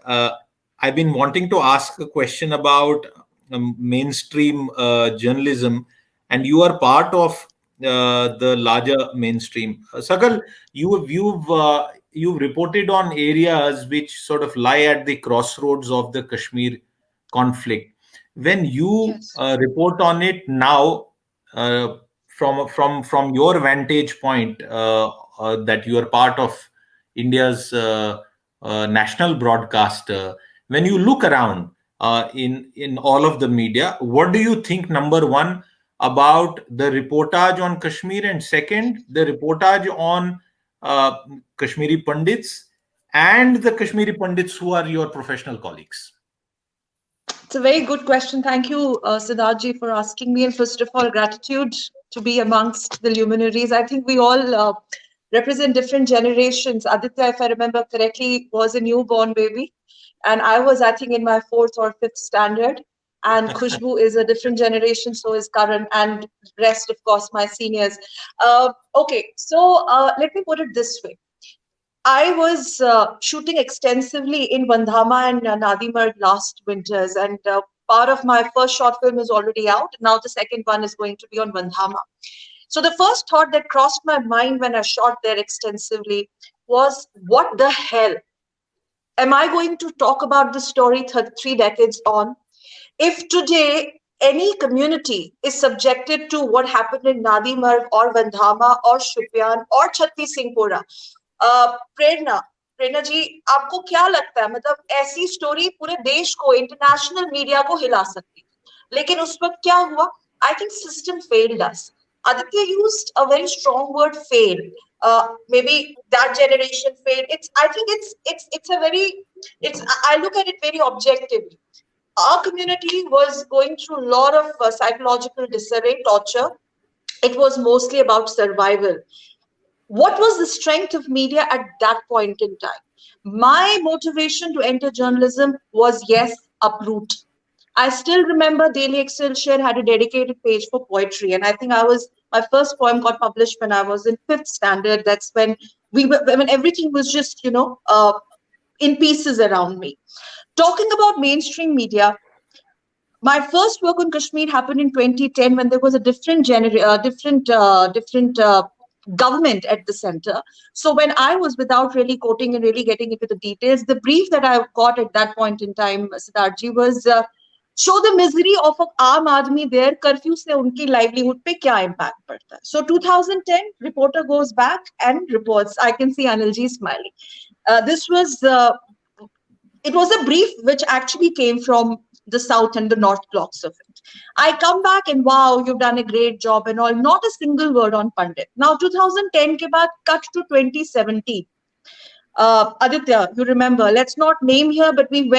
wanting to ask a question about mainstream journalism, and you are part of the larger mainstream. Sakal, you've reported on areas which sort of lie at the crossroads of the Kashmir conflict. When you report on it now, from your vantage point, that you are part of India's national broadcaster, when you look around in all of the media, what do you think, number one, about the reportage on Kashmir, and second, the reportage on Kashmiri Pandits and the Kashmiri Pandits who are your professional colleagues? It's a very good question. Thank you, Siddharth, for asking me. And first of all, gratitude to be amongst the luminaries. I think we all represent different generations. Aditya, if I remember correctly, was a newborn baby. And I was, I think, in my 4th or 5th standard. And Khushboo is a different generation, so is Karan, and rest, of course, my seniors. Okay, so let me put it this way. I was shooting extensively in Vandhama and Nadimar last winters, and part of my first short film is already out. Now the second one is going to be on Vandhama. So the first thought that crossed my mind when I shot there extensively was, what the hell? Am I going to talk about this story 3 decades on? If today any community is subjected to what happened in Nadimar or Vandhama or Shupian or Chhatri Singhpura, प्रेरणा जी, आपको क्या लगता है, मतलब ऐसी story पूरे देश को, international media को हिला सकती है, लेकिन उस वक्त क्या हुआ? I think system failed us. Aditya used a very strong word, fail. Maybe that generation failed. I look at it very objectively. Our community was going through a lot of psychological disarray, torture. It was mostly about survival. What was the strength of media at that point in time? My motivation to enter journalism was, yes, uproot. I still remember Daily Excelsior had a dedicated page for poetry, and I think my first poem got published when I was in 5th standard. That's when everything was just, in pieces around me. Talking about mainstream media, my first work on Kashmir happened in 2010 when there was a different government at the center. So when I was, without really quoting and really getting into the details, the brief that I got at that point in time, Siddharth, was show the misery of a aam aadmi there, curfew se unki livelihood pe kya impact padta hai. So 2010, reporter goes back and reports. I can see Anilji smiling. It was a brief which actually came from the south and the north blocks of it. I come back and wow, you've done a great job and all. Not a single word on Pandit. Now 2010 ke baad cut to 2017. Aditya, you remember, let's not name here, but we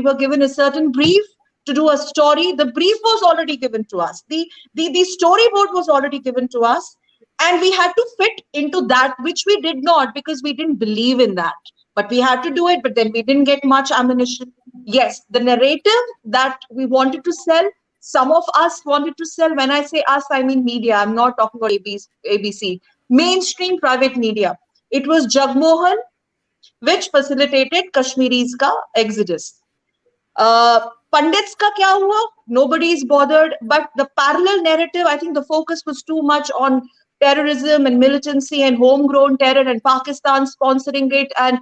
were given a certain brief to do a story. The brief was already given to us. The storyboard was already given to us. And we had to fit into that, which we did not because we didn't believe in that. But we had to do it, but then we didn't get much ammunition. Yes, the narrative that we wanted to sell, some of us wanted to sell. When I say us, I mean media. I'm not talking about ABC. Mainstream private media. It was Jagmohan, which facilitated Kashmiri's ka exodus. Pandits ka kya hua? Nobody is bothered. But the parallel narrative, I think the focus was too much on terrorism and militancy and homegrown terror and Pakistan sponsoring it and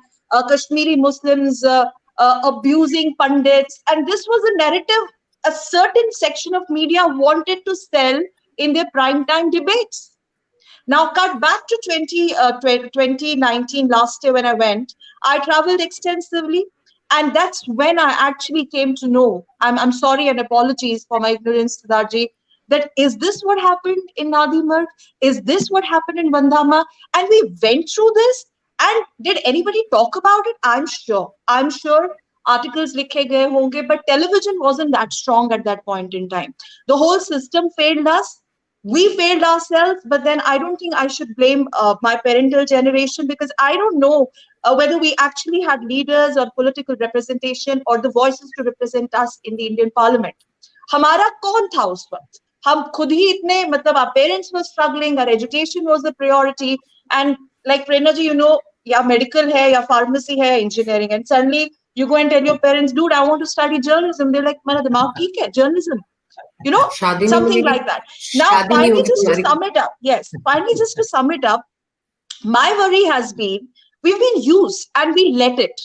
Kashmiri Muslims abusing Pandits. And this was a narrative a certain section of media wanted to sell in their primetime debates. Now, cut back to 2019, last year when I went, I traveled extensively. And that's when I actually came to know, I'm sorry and apologies for my ignorance, Siddharth, that is this what happened in Nadimarg? Is this what happened in Bandhama? And we went through this. And did anybody talk about it? I'm sure articles likhe gaye honge, but television wasn't that strong at that point in time. The whole system failed us. We failed ourselves, but then I don't think I should blame my parental generation because I don't know whether we actually had leaders or political representation or the voices to represent us in the Indian Parliament. Hamara kaun tha us waqt? Hum khud hi itne, matlab our parents were struggling, our education was the priority, and like Prerna ji, ya medical hai, ya pharmacy hai, engineering, and suddenly you go and tell your parents, dude, I want to study journalism. They're like, mera dimag theek hai, journalism. Something like that. Now, finally, just to sum it up, my worry has been, we've been used and we let it.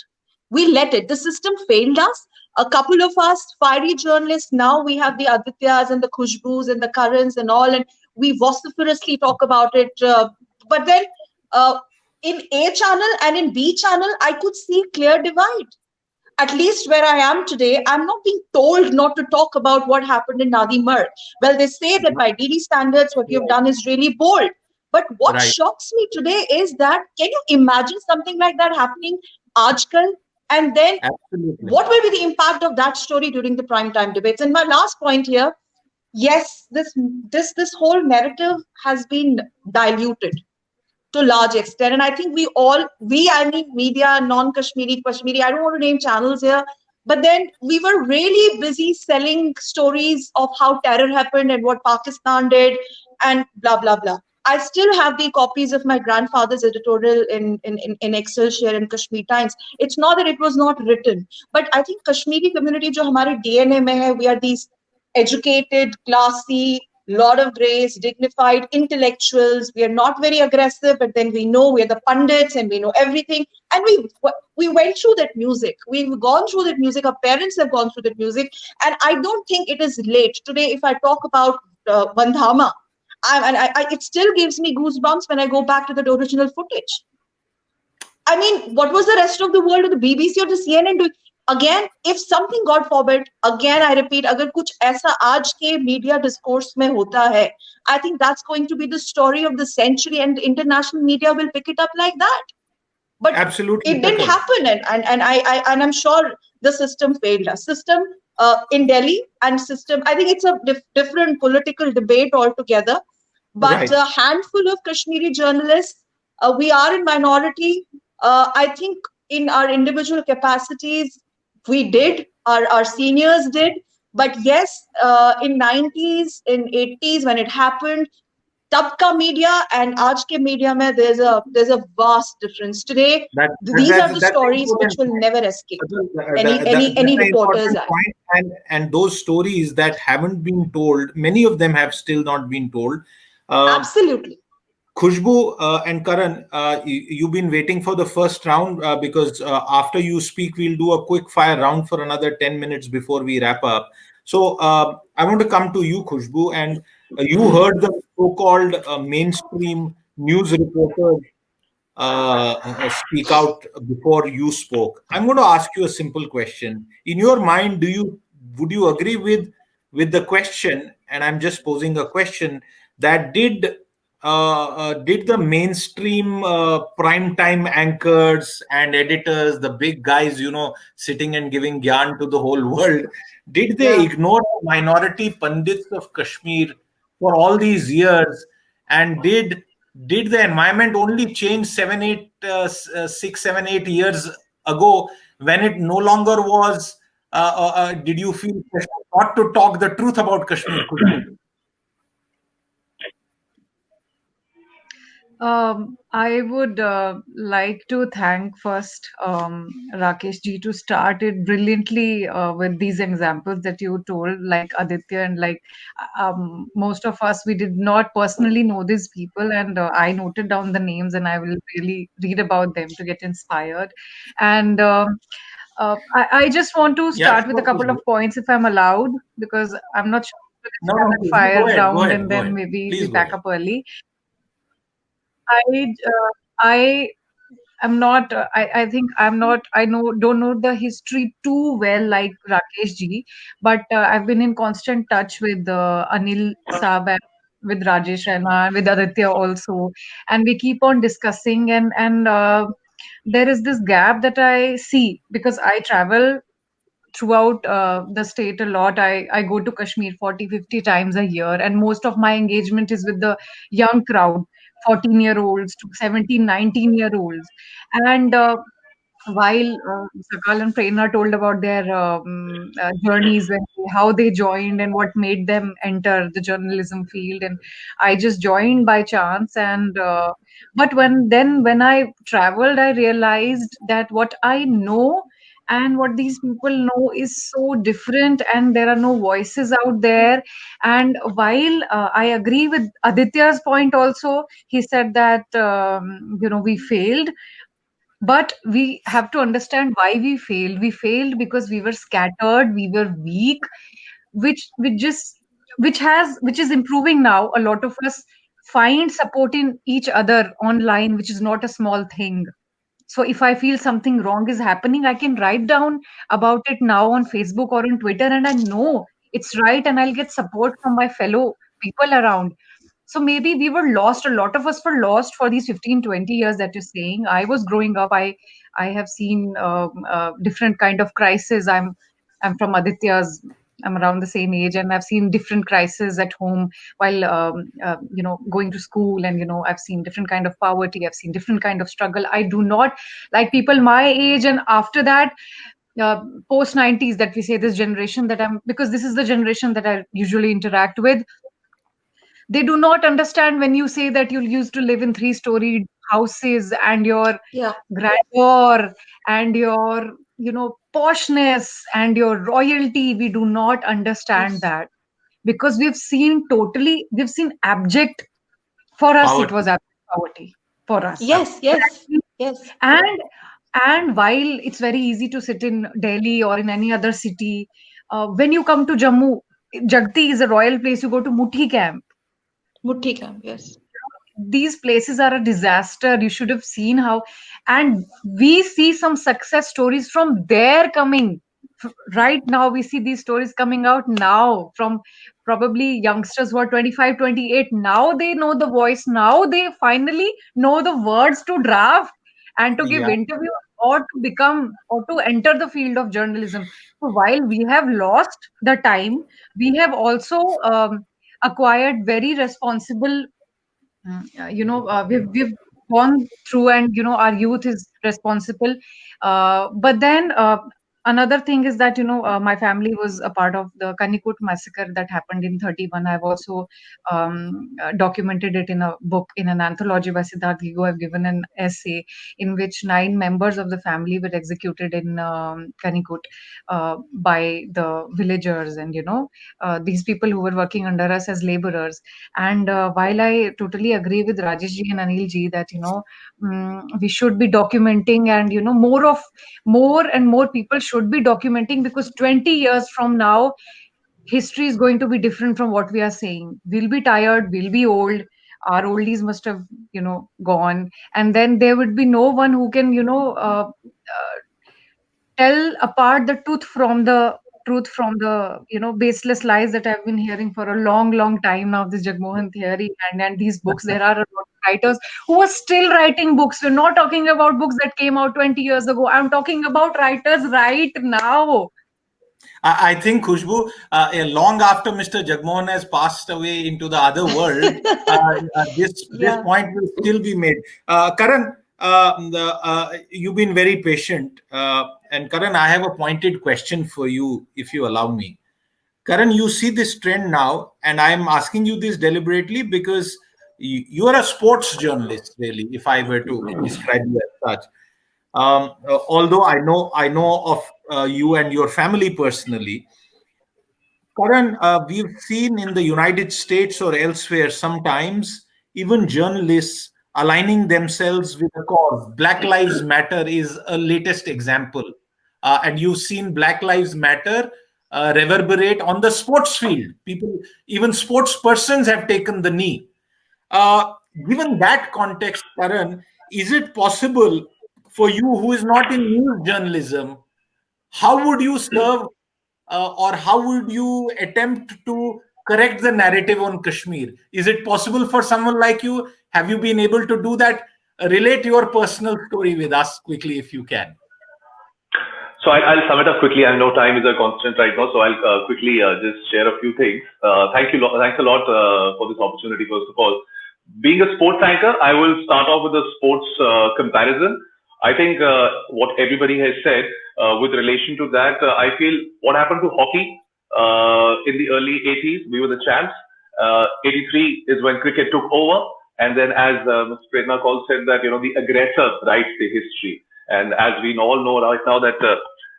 The system failed us. A couple of us, fiery journalists, now we have the Adityas and the Khushboos and the Karans and all, and we vociferously talk about it. But then in A channel and in B channel, I could see clear divide. At least where I am today, I'm not being told not to talk about what happened in Nadimarg. Well, they say that by DD standards, what you've done is really bold. But what shocks me today is that, can you imagine something like that happening aajkal? And then what will be the impact of that story during the primetime debates? And my last point here, yes, this whole narrative has been diluted to a large extent. And I think I mean media, non-Kashmiri, Kashmiri, I don't want to name channels here, but then we were really busy selling stories of how terror happened and what Pakistan did and blah, blah, blah. I still have the copies of my grandfather's editorial in Excelsior and Kashmir Times. It's not that it was not written, but I think Kashmiri community, jo hamare DNA mein hai, we are these educated, classy, lot of grace, dignified intellectuals. We are not very aggressive, but then we know we're the Pandits and we know everything. And we went through that music. We've gone through that music. Our parents have gone through that music. And I don't think it is late. Today, if I talk about Bandhama, it still gives me goosebumps when I go back to the original footage. I mean, what was the rest of the world or the BBC or the CNN doing? Again, if something, God forbid, again, I repeat, agar kuch aisa aaj ke media discourse mein hota hai, I think that's going to be the story of the century and the international media will pick it up like that. But absolutely, it didn't happen. And I'm sure the system failed us. System in Delhi and system, I think it's a different political debate altogether. But a handful of Kashmiri journalists, we are in minority. I think in our individual capacities, we did, our seniors did, but yes, in 90s, in 80s, when it happened, tab ka media and aaj ke media mein, there's a vast difference. Today, these are the stories which will never escape any reporters. And those stories that haven't been told, many of them have still not been told. Absolutely. Khushboo and Karan, you've been waiting for the first round because after you speak, we'll do a quick fire round for another 10 minutes before we wrap up. So I want to come to you, Khushboo, and you heard the so-called mainstream news reporters speak out before you spoke. I'm going to ask you a simple question. In your mind, would you agree with the question? And I'm just posing a question that did the mainstream prime time anchors and editors, the big guys, sitting and giving gyan to the whole world, did they Yeah. ignore the minority pandits of Kashmir for all these years? And did the environment only change 6, 7, 8 years ago when it no longer was? Did you feel not to talk the truth about Kashmir? I would like to thank first Rakesh ji to start it brilliantly with these examples that you told, like Aditya and like most of us, we did not personally know these people, and I noted down the names, and I will really read about them to get inspired. And I just want to Yeah, start with a sure, couple of Khushboo. points, if I'm allowed, because I'm not sure if No, it's no, rapid Khushboo, go fire ahead, go round, ahead, and go then ahead. maybe we Please go pack ahead. up early. I I am not. I think I'm not. I don't know the history too well like Rakesh ji, but I've been in constant touch with Anil Saab and with Rajesh Raina, with Aditya also, and we keep on discussing and there is this gap that I see because I travel throughout the state a lot. I go to Kashmir 40, 50 times a year, and most of my engagement is with the young crowd, 14-year-olds to 17, 19-year-olds. And while Sakal and Prerna told about their journeys and how they joined and what made them enter the journalism field, and I just joined by chance. And but when I traveled, I realized that what I know and what these people know is so different, and there are no voices out there. And while I agree with Aditya's point also, he said that we failed, but we have to understand why we failed. We failed because we were scattered, we were weak, which is improving now. A lot of us find support in each other online, which is not a small thing. So if I feel something wrong is happening, I can write down about it now on Facebook or on Twitter, and I know it's right, and I'll get support from my fellow people around. So maybe we were lost. A lot of us were lost for these 15, 20 years that you're saying. I was growing up. I have seen different kind of crisis. I'm from Aditya's. I'm around the same age, and I've seen different crises at home while going to school, and I've seen different kind of poverty. I've seen different kind of struggle. I do not like people my age and after that. Post 90s, that we say, this generation that I'm, because this is the generation that I usually interact with. They do not understand when you say that you used to live in 3-story houses and your Yeah. grandeur and your poshness and your royalty. We do not understand Yes. that because we've seen abject. For us it Poverty. was abject poverty for us. Yes. Yes. Yes. and and while it's very easy to sit in Delhi or in any other city, when you come to Jammu, Jagti is a royal place. You go to Muthi camp. Mutti camp. Yes. These places are a disaster. You should have seen how, and we see some success stories from there coming. Right now we see these stories coming out now from probably youngsters who are 25, 28. Now they know the voice. Now they finally know the words to draft and to give Yeah. interview or to become or to enter the field of journalism. So while we have lost the time, we have also acquired very responsible. We've gone through, and our youth is responsible. But then another thing is that, my family was a part of the Kanikut massacre that happened in 31. I've also documented it in a book, in an anthology by Siddharth. I've given an essay in which 9 members of the family were executed in Kanikut by the villagers, and these people who were working under us as laborers. And while I totally agree with Rajesh ji and Anil ji that we should be documenting, and more and more people should be documenting, because 20 years from now history is going to be different from what we are saying. We'll be tired, we'll be old, our oldies must have gone, and then there would be no one who can tell apart the truth from the baseless lies that I've been hearing for a long time now, this Jagmohan theory and these books. There are a lot of writers who are still writing books. We're not talking about books that came out 20 years ago. I'm talking about writers right now. I think, Khushboo, long after Mr. Jagmohan has passed away into the other world, this point will still be made. Karan, you've been very patient. And Karan, I have a pointed question for you, if you allow me. Karan, you see this trend now, and I am asking you this deliberately because you are a sports journalist, really, if I were to describe you as such. Although I know of you and your family personally, Karan, we've seen in the United States or elsewhere sometimes even journalists aligning themselves with a cause. Black Lives Matter is a latest example, and you've seen Black Lives Matter reverberate on the sports field. People, even sports persons, have taken the knee. Uh, Given that context, Karan, is it possible for you, who is not in news journalism, how would you serve or how would you attempt to correct the narrative on Kashmir? Is it possible for someone like you? Have you been able to do that? Relate your personal story with us quickly, if you can. So I'll sum it up quickly. I know time is a constant right now, so I'll quickly just share a few things. Thanks a lot for this opportunity. First of all, being a sports anchor, I will start off with a sports comparison. I think what everybody has said with relation to that, I feel what happened to hockey in the early 80s, we were the champs. 83 is when cricket took over, and then as Ms. Prerna Kaul said that the aggressor writes the history. And as we all know right now that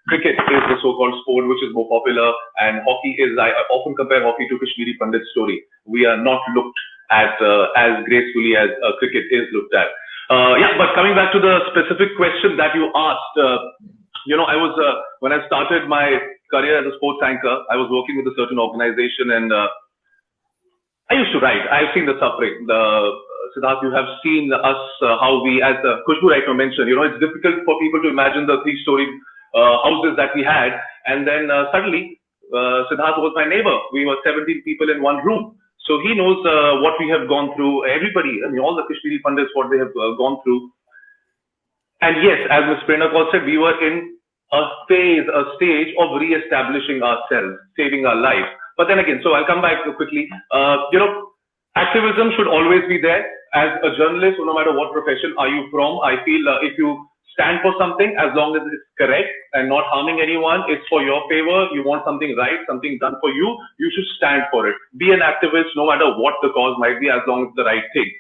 cricket is the so-called sport which is more popular, and hockey is, I often compare hockey to Kashmiri Pandit's story. We are not looked at as gracefully as cricket is looked at. But coming back to the specific question that you asked, I was, when I started my career as a sports anchor, I was working with a certain organization, and I used to write. I've seen the suffering. Siddharth, you have seen us, how we, as Khushboo right now mentioned, it's difficult for people to imagine the 3-story houses that we had. And then suddenly, Siddharth was my neighbor. We were 17 people in one room. So he knows what we have gone through. Everybody, all the Kashmiri Pandits, what they have gone through. And yes, as Ms. Prerna Kaul said, we were in a stage of re-establishing ourselves, saving our life. But then again, so I'll come back quickly. Activism should always be there. As a journalist, no matter what profession are you from, I feel if you stand for something, as long as it's correct and not harming anyone, it's for your favor, you want something right, something done for you, you should stand for it. Be an activist, no matter what the cause might be, as long as it's the right thing.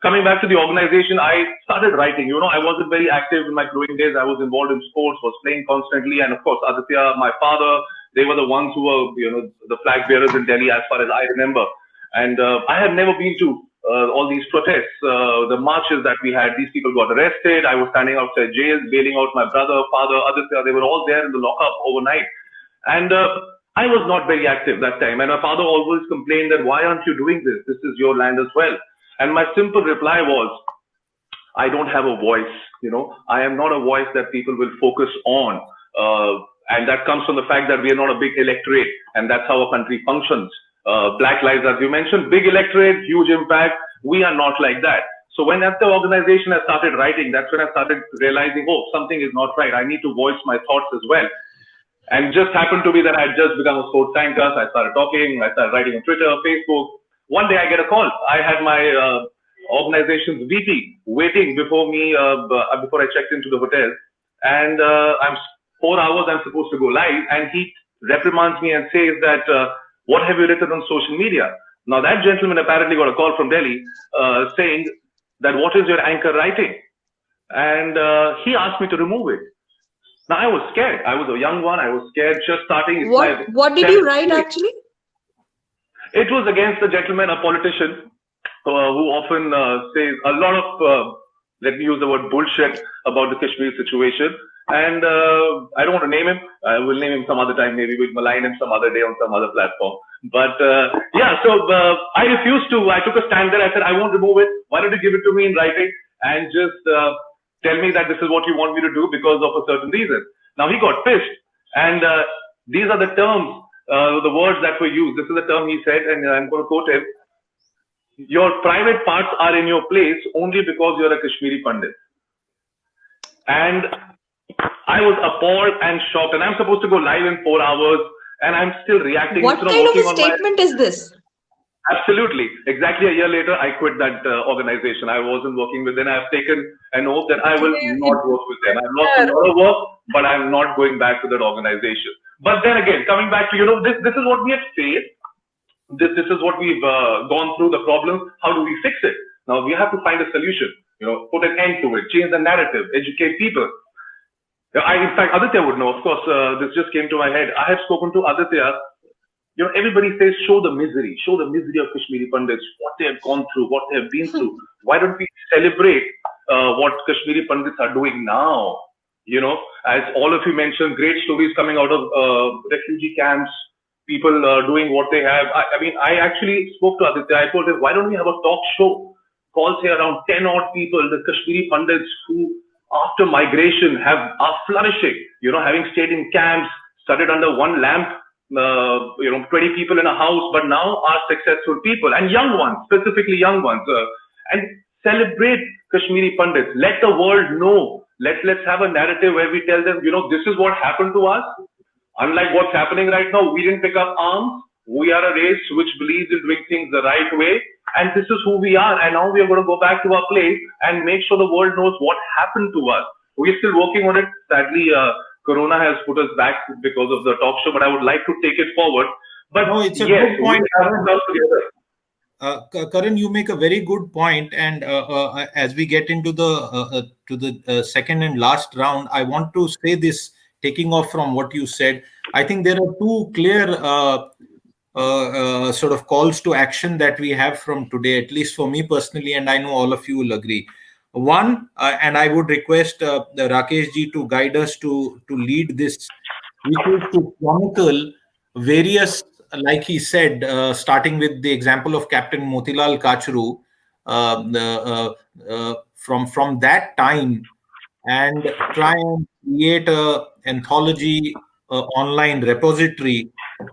Coming back to the organization, I started writing. I wasn't very active in my growing days. I was involved in sports, was playing constantly. And of course, Aditya, my father, they were the ones who were, the flag bearers in Delhi, as far as I remember. And I have never been to all these protests, the marches that we had. These people got arrested. I was standing outside jails, bailing out my brother, father, Aditya. They were all there in the lockup overnight. And I was not very active that time. And my father always complained that, why aren't you doing this? This is your land as well. And my simple reply was, I don't have a voice. I am not a voice that people will focus on. And that comes from the fact that we are not a big electorate. And that's how a country functions. Black lives, as you mentioned, big electorate, huge impact. We are not like that. So when at the organization I started writing, that's when I started realizing, something is not right. I need to voice my thoughts as well. And just happened to be that I had just become a sports anchor. So I started talking, I started writing on Twitter, Facebook. One day I get a call. I had my organization's VP waiting before me, before I checked into the hotel. And I'm 4 hours I'm supposed to go live, and he reprimands me and says that, what have you written on social media? Now that gentleman apparently got a call from Delhi saying that, what is your anchor writing? And he asked me to remove it. Now I was scared. I was a young one. I was scared, just starting. What did you write actually? It was against the gentleman, a politician, who often says a lot of, let me use the word bullshit about the Kashmir situation. And I don't want to name him. I will name him some other time, maybe we'll malign him some other day on some other platform. But yeah, so I refused to. I took a stand there. I said, I won't remove it. Why don't you give it to me in writing and just tell me that this is what you want me to do because of a certain reason. Now he got pissed. And these are the terms, the words that were used. This is the term he said, and I'm going to quote him. Your private parts are in your place only because you're a Kashmiri Pandit. And I was appalled and shocked. And I'm supposed to go live in 4 hours, and I'm still reacting. What kind of a statement is this? Absolutely. Exactly a year later, I quit that organization. I wasn't working with them. I've taken an oath that I will not work with them. I've lost a lot of work, but I'm not going back to that organization. But then again, coming back to, this is what we have faced. This is what we've gone through, the problems. How do we fix it? Now we have to find a solution, put an end to it, change the narrative, educate people. In fact, Aditya would know, of course, this just came to my head. I have spoken to Aditya. Everybody says, show the misery of Kashmiri Pandits, what they have gone through, what they have been through. Why don't we celebrate what Kashmiri Pandits are doing now? As all of you mentioned, great stories coming out of refugee camps, people doing what they have. I actually spoke to Aditya. I told him, why don't we have a talk show? Calls here around 10 odd people, the Kashmiri Pandits who after migration are flourishing, having stayed in camps, studied under one lamp, 20 people in a house, but now are successful people, and young ones, specifically young ones, and celebrate Kashmiri Pandits. Let the world know. Let's have a narrative where we tell them, this is what happened to us. Unlike what's happening right now, we didn't pick up arms. We are a race which believes in doing things the right way, and this is who we are. And now we are going to go back to our place and make sure the world knows what happened to us. We're still working on it. Sadly, Corona has put us back because of the talk show, but I would like to take it forward. But no, it's a good point. Karan, you make a very good point, and as we get into the second and last round, I want to say this, taking off from what you said. I think there are two clear sort of calls to action that we have from today, at least for me personally, and I know all of you will agree. One, and I would request Rakesh ji to guide us to lead this, which is to chronicle various, like he said, starting with the example of Captain Motilal Kachru, from that time, and try and create an anthology online repository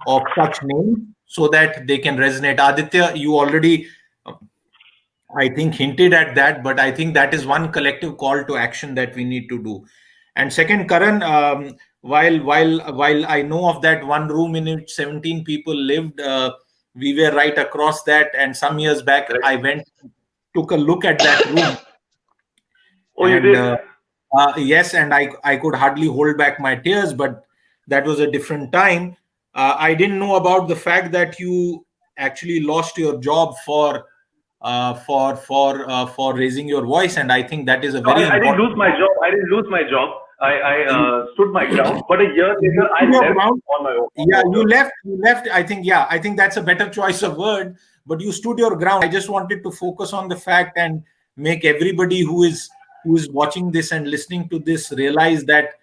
of such names so that they can resonate. Aditya, you already, I think, hinted at that, but I think that is one collective call to action that we need to do. And second, Karan, while I know of that one room in which 17 people lived, we were right across that, and some years back I took a look at that room. Oh, and, you did? Yes, and I could hardly hold back my tears, but that was a different time. I didn't know about the fact that you actually lost your job for raising your voice, and I think that is a very I didn't lose my job. I stood my ground, but a year later I left on my own. Yeah, you left. I think that's a better choice of word. But you stood your ground. I just wanted to focus on the fact and make everybody who is watching this and listening to this realize that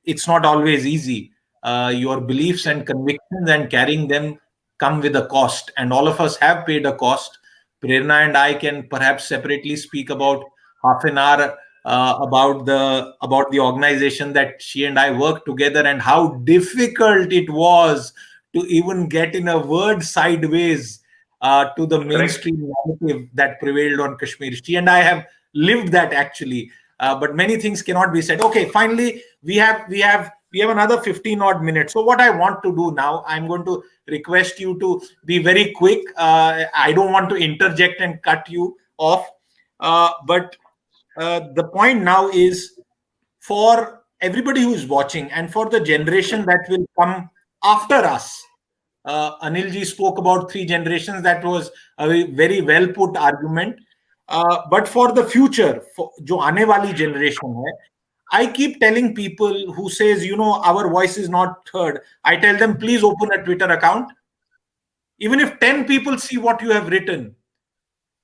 it's not always easy. Your beliefs and convictions and carrying them come with a cost, and all of us have paid a cost. Prerna and I can perhaps separately speak about half an hour about the organization that she and I worked together, and how difficult it was to even get in a word sideways to the mainstream narrative that prevailed on Kashmir. She and I have lived that actually, but many things cannot be said. Okay, finally we have another 15 odd minutes. So what I want to do now, I'm going to request you to be very quick. I don't want to interject and cut you off, but the point now is, for everybody who is watching, and for the generation that will come after us. Anil ji spoke about 3 generations. That was a very well put argument. But for the future, for jo aane wali generation hai, I keep telling people who says, our voice is not heard. I tell them, please open a Twitter account. Even if 10 people see what you have written,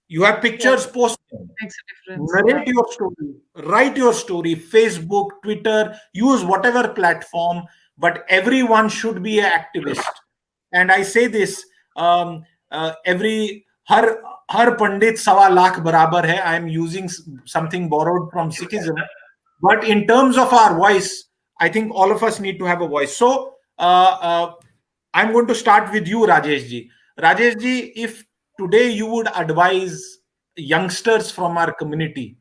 you have pictures, post them. Makes a difference. Narrate your story, write your story, Facebook, Twitter, use whatever platform, but everyone should be an activist. And I say this, every har Pandit sawa lakh barabar hai. I am using something borrowed from Sikhism. But in terms of our voice, I think all of us need to have a voice. So I'm going to start with you, Rajesh ji. Rajesh ji, if today you would advise youngsters from our community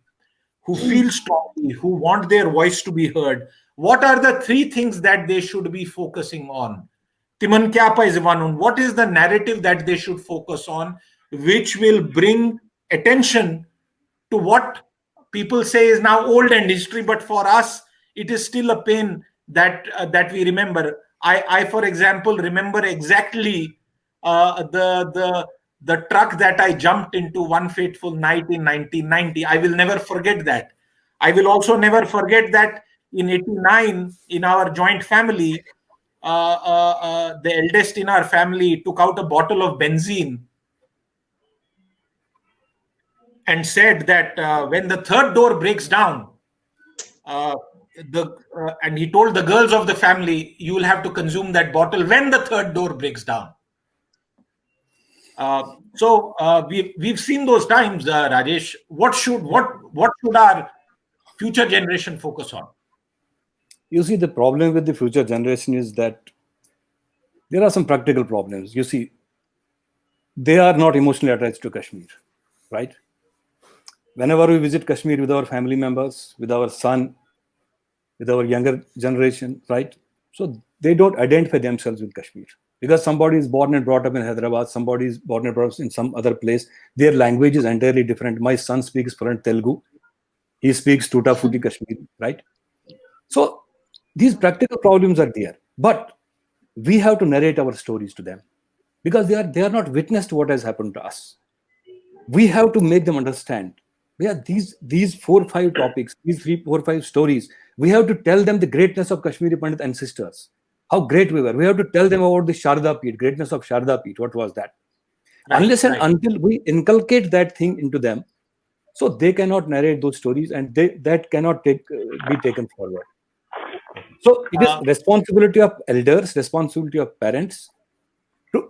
who feel strongly, who want their voice to be heard, what are the 3 things that they should be focusing on? Timan Kyapa is one. What is the narrative that they should focus on, which will bring attention to what people say is now old and history, but for us, it is still a pain that we remember. I, for example, remember exactly the truck that I jumped into one fateful night in 1990. I will never forget that. I will also never forget that in 89, in our joint family, the eldest in our family took out a bottle of benzene and said that when the 3rd door breaks down, and he told the girls of the family, you will have to consume that bottle when the 3rd door breaks down. We've seen those times, Rajesh. What should our future generation focus on? You see, the problem with the future generation is that there are some practical problems. You see, they are not emotionally attached to Kashmir, right? Whenever we visit Kashmir with our family members, with our son, with our younger generation, right? So they don't identify themselves with Kashmir. Because somebody is born and brought up in Hyderabad, somebody is born and brought up in some other place. Their language is entirely different. My son speaks fluent Telugu. He speaks Tuta Futi Kashmiri, right? So these practical problems are there. But we have to narrate our stories to them because they are not witness to what has happened to us. We have to make them understand. Yeah, these 4 or 5 topics, these 3, 4, 5 stories, we have to tell them the greatness of Kashmiri Pandit ancestors, how great we were. We have to tell them about the Sharda Peeth, greatness of Sharda Peeth. What was that? Right, unless and until we inculcate that thing into them, so they cannot narrate those stories and that cannot be taken forward. So it is responsibility of elders, responsibility of parents,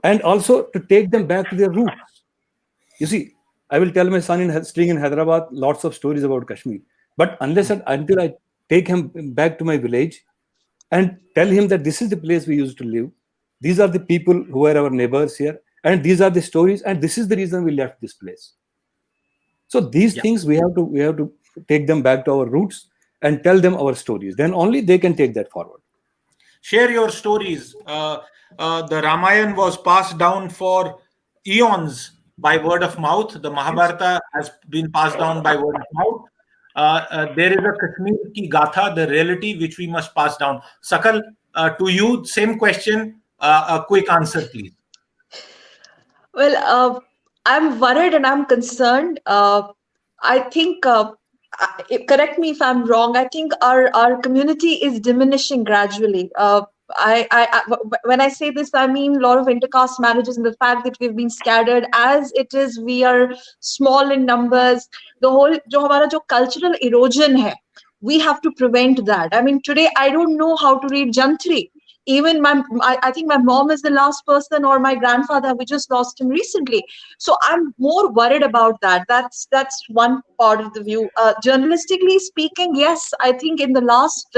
and also to take them back to their roots. You see, I will tell my son staying in Hyderabad lots of stories about Kashmir, but unless and until I take him back to my village and tell him that this is the place we used to live, these are the people who are our neighbors here, and these are the stories, and this is the reason we left this place. So these things we have to take them back to our roots and tell them our stories. Then only they can take that forward. Share your stories. The Ramayana was passed down for eons by word of mouth. The Mahabharata has been passed down by word of mouth. There is a Kashmir ki gatha, the reality which we must pass down. Sakal, to you, same question. A quick answer, please. Well, I'm worried and I'm concerned. I think, correct me if I'm wrong, I think our community is diminishing gradually. When I say this, I mean a lot of intercaste marriages and the fact that we've been scattered as it is. We are small in numbers. The whole jo cultural erosion hai, we have to prevent that. I mean, today I don't know how to read Jantri. Even I think my mom is the last person, or my grandfather. We just lost him recently. So I'm more worried about that. That's one part of the view. Journalistically speaking, yes, I think in the last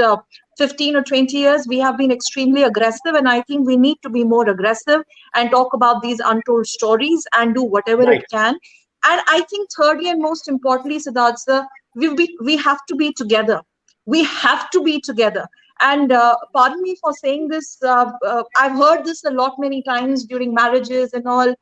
15 or 20 years, we have been extremely aggressive. And I think we need to be more aggressive and talk about these untold stories and do whatever it can. And I think thirdly and most importantly, Siddharth, we have to be together. We have to be together. And pardon me for saying this, I've heard this a lot many times during marriages and all.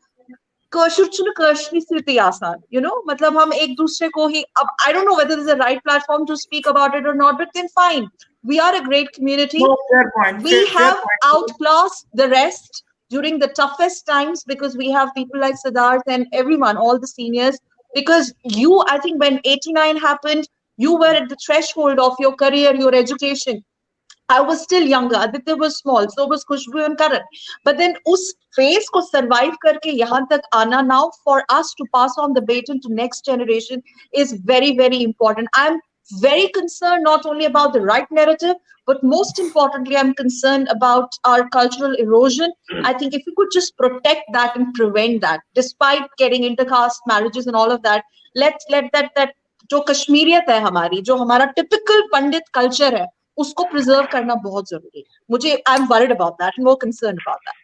मतलब हम एक दूसरे को ही अब I don't know whether there's a right platform to speak about it or not, but then fine. We are a great community. No, fair point. We Fair have point. outclassed the rest during the toughest times because we have people like Siddharth and everyone, all the seniors. Because you, I think when 89 happened, you were at the threshold of your career, your education. I was still younger. Aditya was small, so was Khushboo and Karan. But then us phase ko survive karke yahan tak aana now, for us to pass on the baton to next generation is very, very important. I'm very concerned not only about the right narrative, but most importantly, I'm concerned about our cultural erosion. I think if we could just protect that and prevent that, despite getting intercaste marriages and all of that, let's let that जो कश्मीरियत है हमारी, जो हमारा typical पंडित culture है, उसको preserve करना बहुत जरूरी है. मुझे I am worried about that, more concern about that.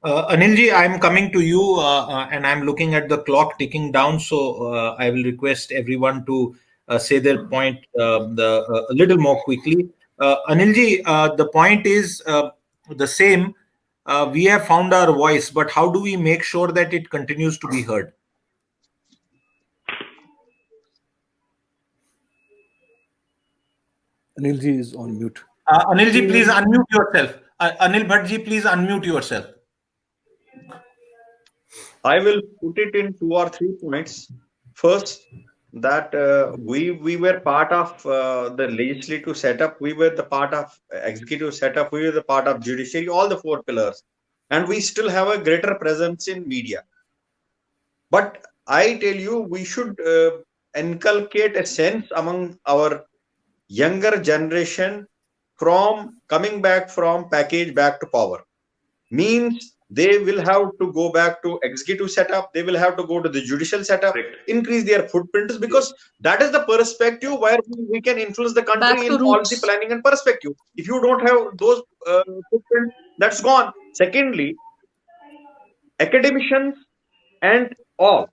Anil ji, I'm coming to you and I'm looking at the clock ticking down, so I will request everyone to say their point a little more quickly. Anil ji, the point is the same. We have found our voice, but how do we make sure that it continues to be heard? Anil ji is on mute. Anil ji, please unmute yourself. Anil Bhatt ji, please unmute yourself. I will put it in 2 or 3 points. First, that we were part of the legislative setup, we were the part of executive setup, we were the part of judiciary, all the 4 pillars, and we still have a greater presence in media. But I tell you, we should inculcate a sense among our younger generation from coming back from package back to power. Means they will have to go back to executive setup, they will have to go to the judicial setup, increase their footprints, because that is the perspective where we can influence the country in policy planning and perspective. If you don't have those footprints, that's gone. Secondly, academicians and all,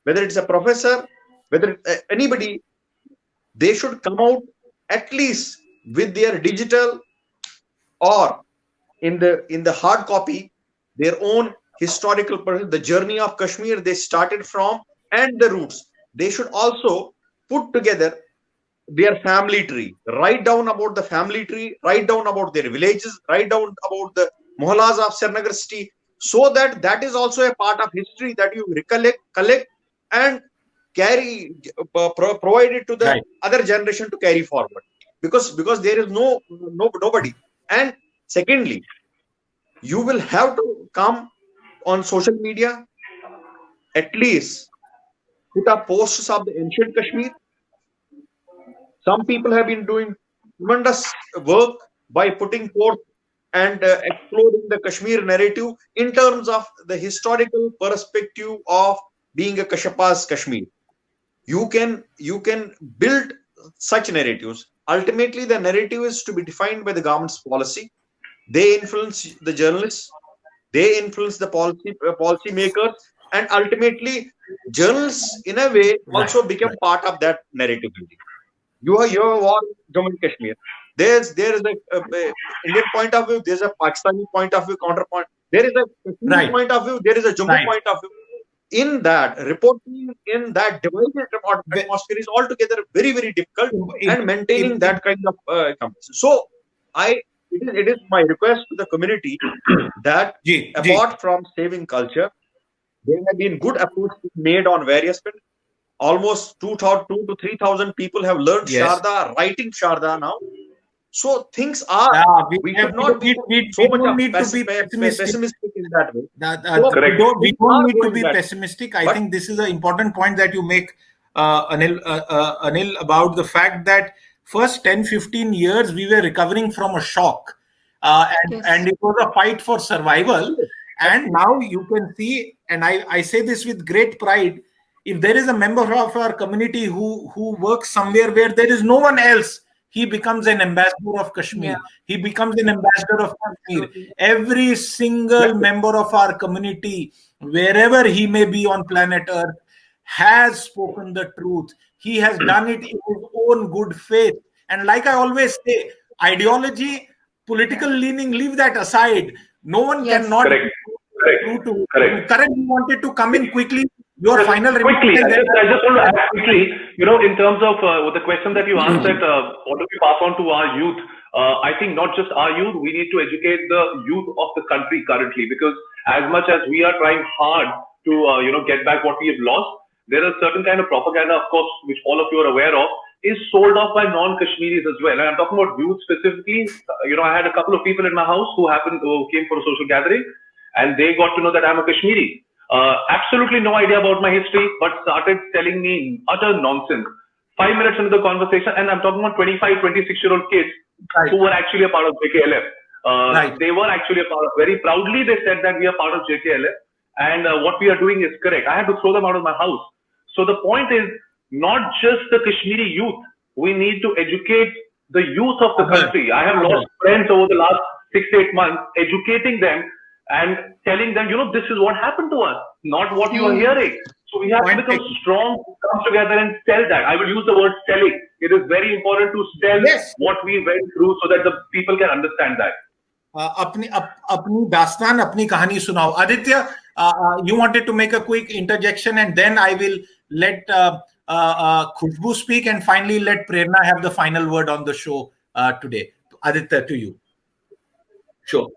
whether it's a professor, whether anybody, they should come out at least with their digital or in the hard copy, their own historical, the journey of Kashmir they started from and the roots. They should also put together their family tree, write down about the family tree, write down about their villages, write down about the mohallas of Srinagar city, so that that is also a part of history that you recollect, collect, and carry, provide it to the other generation to carry forward. Because there is nobody. And secondly, you will have to come on social media, at least put up posts of the ancient Kashmir. Some people have been doing tremendous work by putting forth and exploring the Kashmir narrative in terms of the historical perspective of being a Kashapa's Kashmir. You can build such narratives. Ultimately, the narrative is to be defined by the government's policy. They influence the journalists, they influence the policy makers, and ultimately, journalists in a way also become part of that narrative building. You are war Jammu and Kashmir. There is a Indian point of view. There is a Pakistani point of view, counterpoint. There is a Kashmiri point of view. There is a Jammu point of view. In that reporting, in that divided atmosphere is altogether very, very difficult, and maintaining that kind of so it is my request to the community that apart from saving culture, there have been good efforts made on various fields. Almost 2,000 to 3,000 people have learned Sharda, writing Sharda now. So things are. We should not be so much pessimistic in that way. We don't need to be pessimistic. I think this is an important point that you make, Anil, about the fact that first 10-15 years we were recovering from a shock, and it was a fight for survival. And now you can see, and I say this with great pride, if there is a member of our community who works somewhere where there is no one else, he becomes an ambassador of Kashmir. He becomes an ambassador of Kashmir. Every single member of our community, wherever he may be on planet Earth, has spoken the truth. He has done it in his own good faith. And like I always say, ideology, political leaning, leave that aside. No one cannot true to Correct. Karan, you wanted to come in quickly. Your Just final quickly, remarks, and I just want to add quickly, in terms of the question that you asked that what do we pass on to our youth? I think not just our youth, we need to educate the youth of the country currently, because as much as we are trying hard to, get back what we have lost, there is certain kind of propaganda, of course, which all of you are aware of, is sold off by non-Kashmiris as well. And I'm talking about youth specifically. I had a couple of people in my house who came for a social gathering, and they got to know that I'm a Kashmiri. Absolutely no idea about my history, but started telling me utter nonsense. 5 minutes into the conversation, and I'm talking about 25, 26-year-old kids who were actually a part of JKLF. They were actually a part of, very proudly they said that we are part of JKLF, and what we are doing is correct. I had to throw them out of my house. So the point is, not just the Kashmiri youth, we need to educate the youth of the country. I have lost friends over the last 6 to 8 months, educating them and telling them, this is what happened to us, not what you are hearing. So we have to become strong, come together and tell that. I will use the word telling. It is very important to tell what we went through so that the people can understand that. अपनी दास्तान, अपनी कहानी सुनाओ. Aditya, you wanted to make a quick interjection, and then I will let Khushboo speak, and finally let Prerna have the final word on the show today. Aditya, to you. Sure.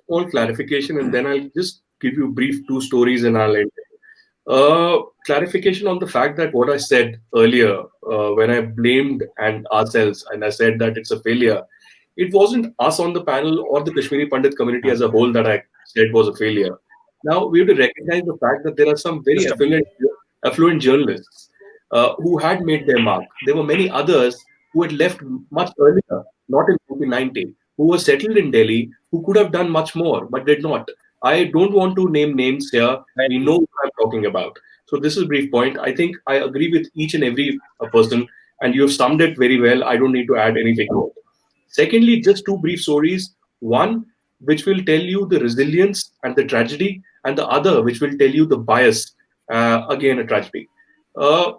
Small clarification, and then I'll just give you brief 2 stories and I'll end. Clarification on the fact that what I said earlier, when I blamed ourselves and I said that it's a failure, it wasn't us on the panel or the Kashmiri Pandit community as a whole that I said was a failure. Now we have to recognize the fact that there are some very affluent journalists who had made their mark. There were many others who had left much earlier, not in 1990, who were settled in Delhi, who could have done much more, but did not. I don't want to name names here. We know what I'm talking about. So this is a brief point. I think I agree with each and every person, and you have summed it very well. I don't need to add anything more. Secondly, just 2 brief stories. One, which will tell you the resilience and the tragedy, and the other, which will tell you the bias, again, a tragedy.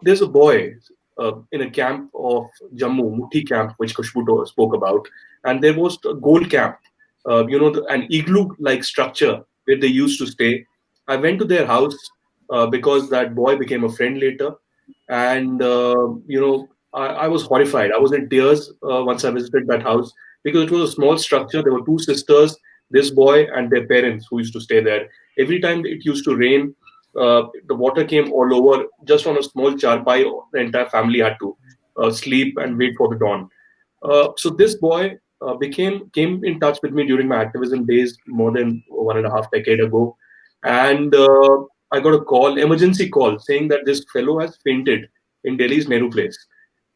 There's a boy in a camp of Jammu, Muthi camp, which Khushboo spoke about, and there was a gold camp, an igloo-like structure where they used to stay. I went to their house because that boy became a friend later, and I was horrified. I was in tears once I visited that house because it was a small structure. There were 2 sisters, this boy and their parents who used to stay there. Every time it used to rain, the water came all over. Just on a small charpai, the entire family had to sleep and wait for the dawn. So this boy came in touch with me during my activism days more than 1.5 decades ago, and I got a emergency call, saying that this fellow has fainted in Delhi's Nehru Place.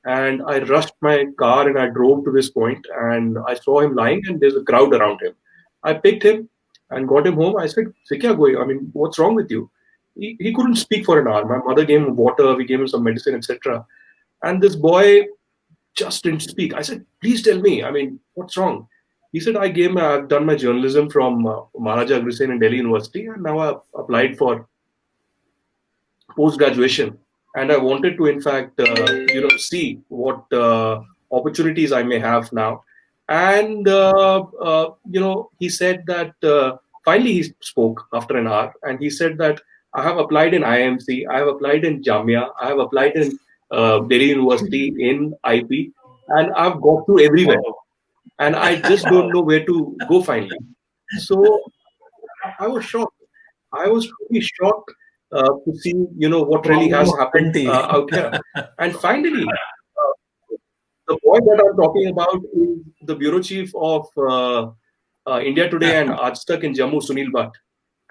And I rushed my car and I drove to this point, and I saw him lying, and there's a crowd around him. I picked him and got him home. I said, what's wrong with you? He couldn't speak for an hour. My mother gave him water, we gave him some medicine, etc. And this boy just didn't speak. I said, please tell me, what's wrong? He said, I've done my journalism from Maharaja Agrisen in Delhi University, and now I've applied for post-graduation. And I wanted to, in fact, see what opportunities I may have now. And, he said that, finally he spoke after an hour, and he said that I have applied in IMC, I have applied in Jamia, I have applied in Delhi University, in IP, and I've got through everywhere. And I just don't know where to go finally. So I was shocked. I was really shocked to see, what really has happened out here. And finally, the boy that I'm talking about is the bureau chief of India Today and Aaj Tak in Jammu, Anil Bhatt.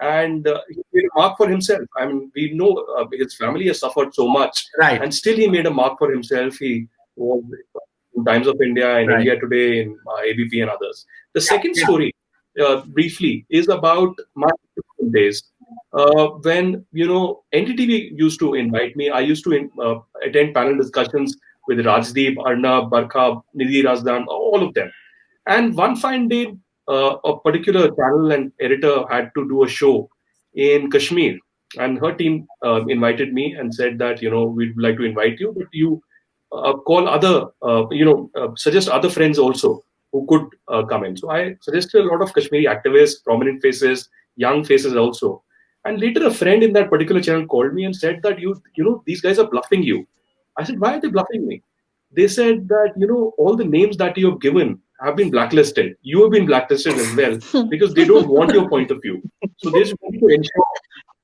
And he made a mark for himself. We know his family has suffered so much, and still he made a mark for himself. He was in Times of India and India Today, in ABP and others. The second story, briefly, is about my days. When NDTV used to invite me, I used to attend panel discussions with Rajdeep, Arnab, Barkha, Nidhi Razdan, all of them. And one fine day, a particular channel and editor had to do a show in Kashmir, and her team invited me and said that we'd like to invite you, but you call other suggest other friends also who could come in. So I suggested a lot of Kashmiri activists, prominent faces, young faces also. And later, a friend in that particular channel called me and said that these guys are bluffing you. I said, why are they bluffing me? They said that all the names that you have given have been blacklisted. You have been blacklisted as well because they don't want your point of view. So they just want to ensure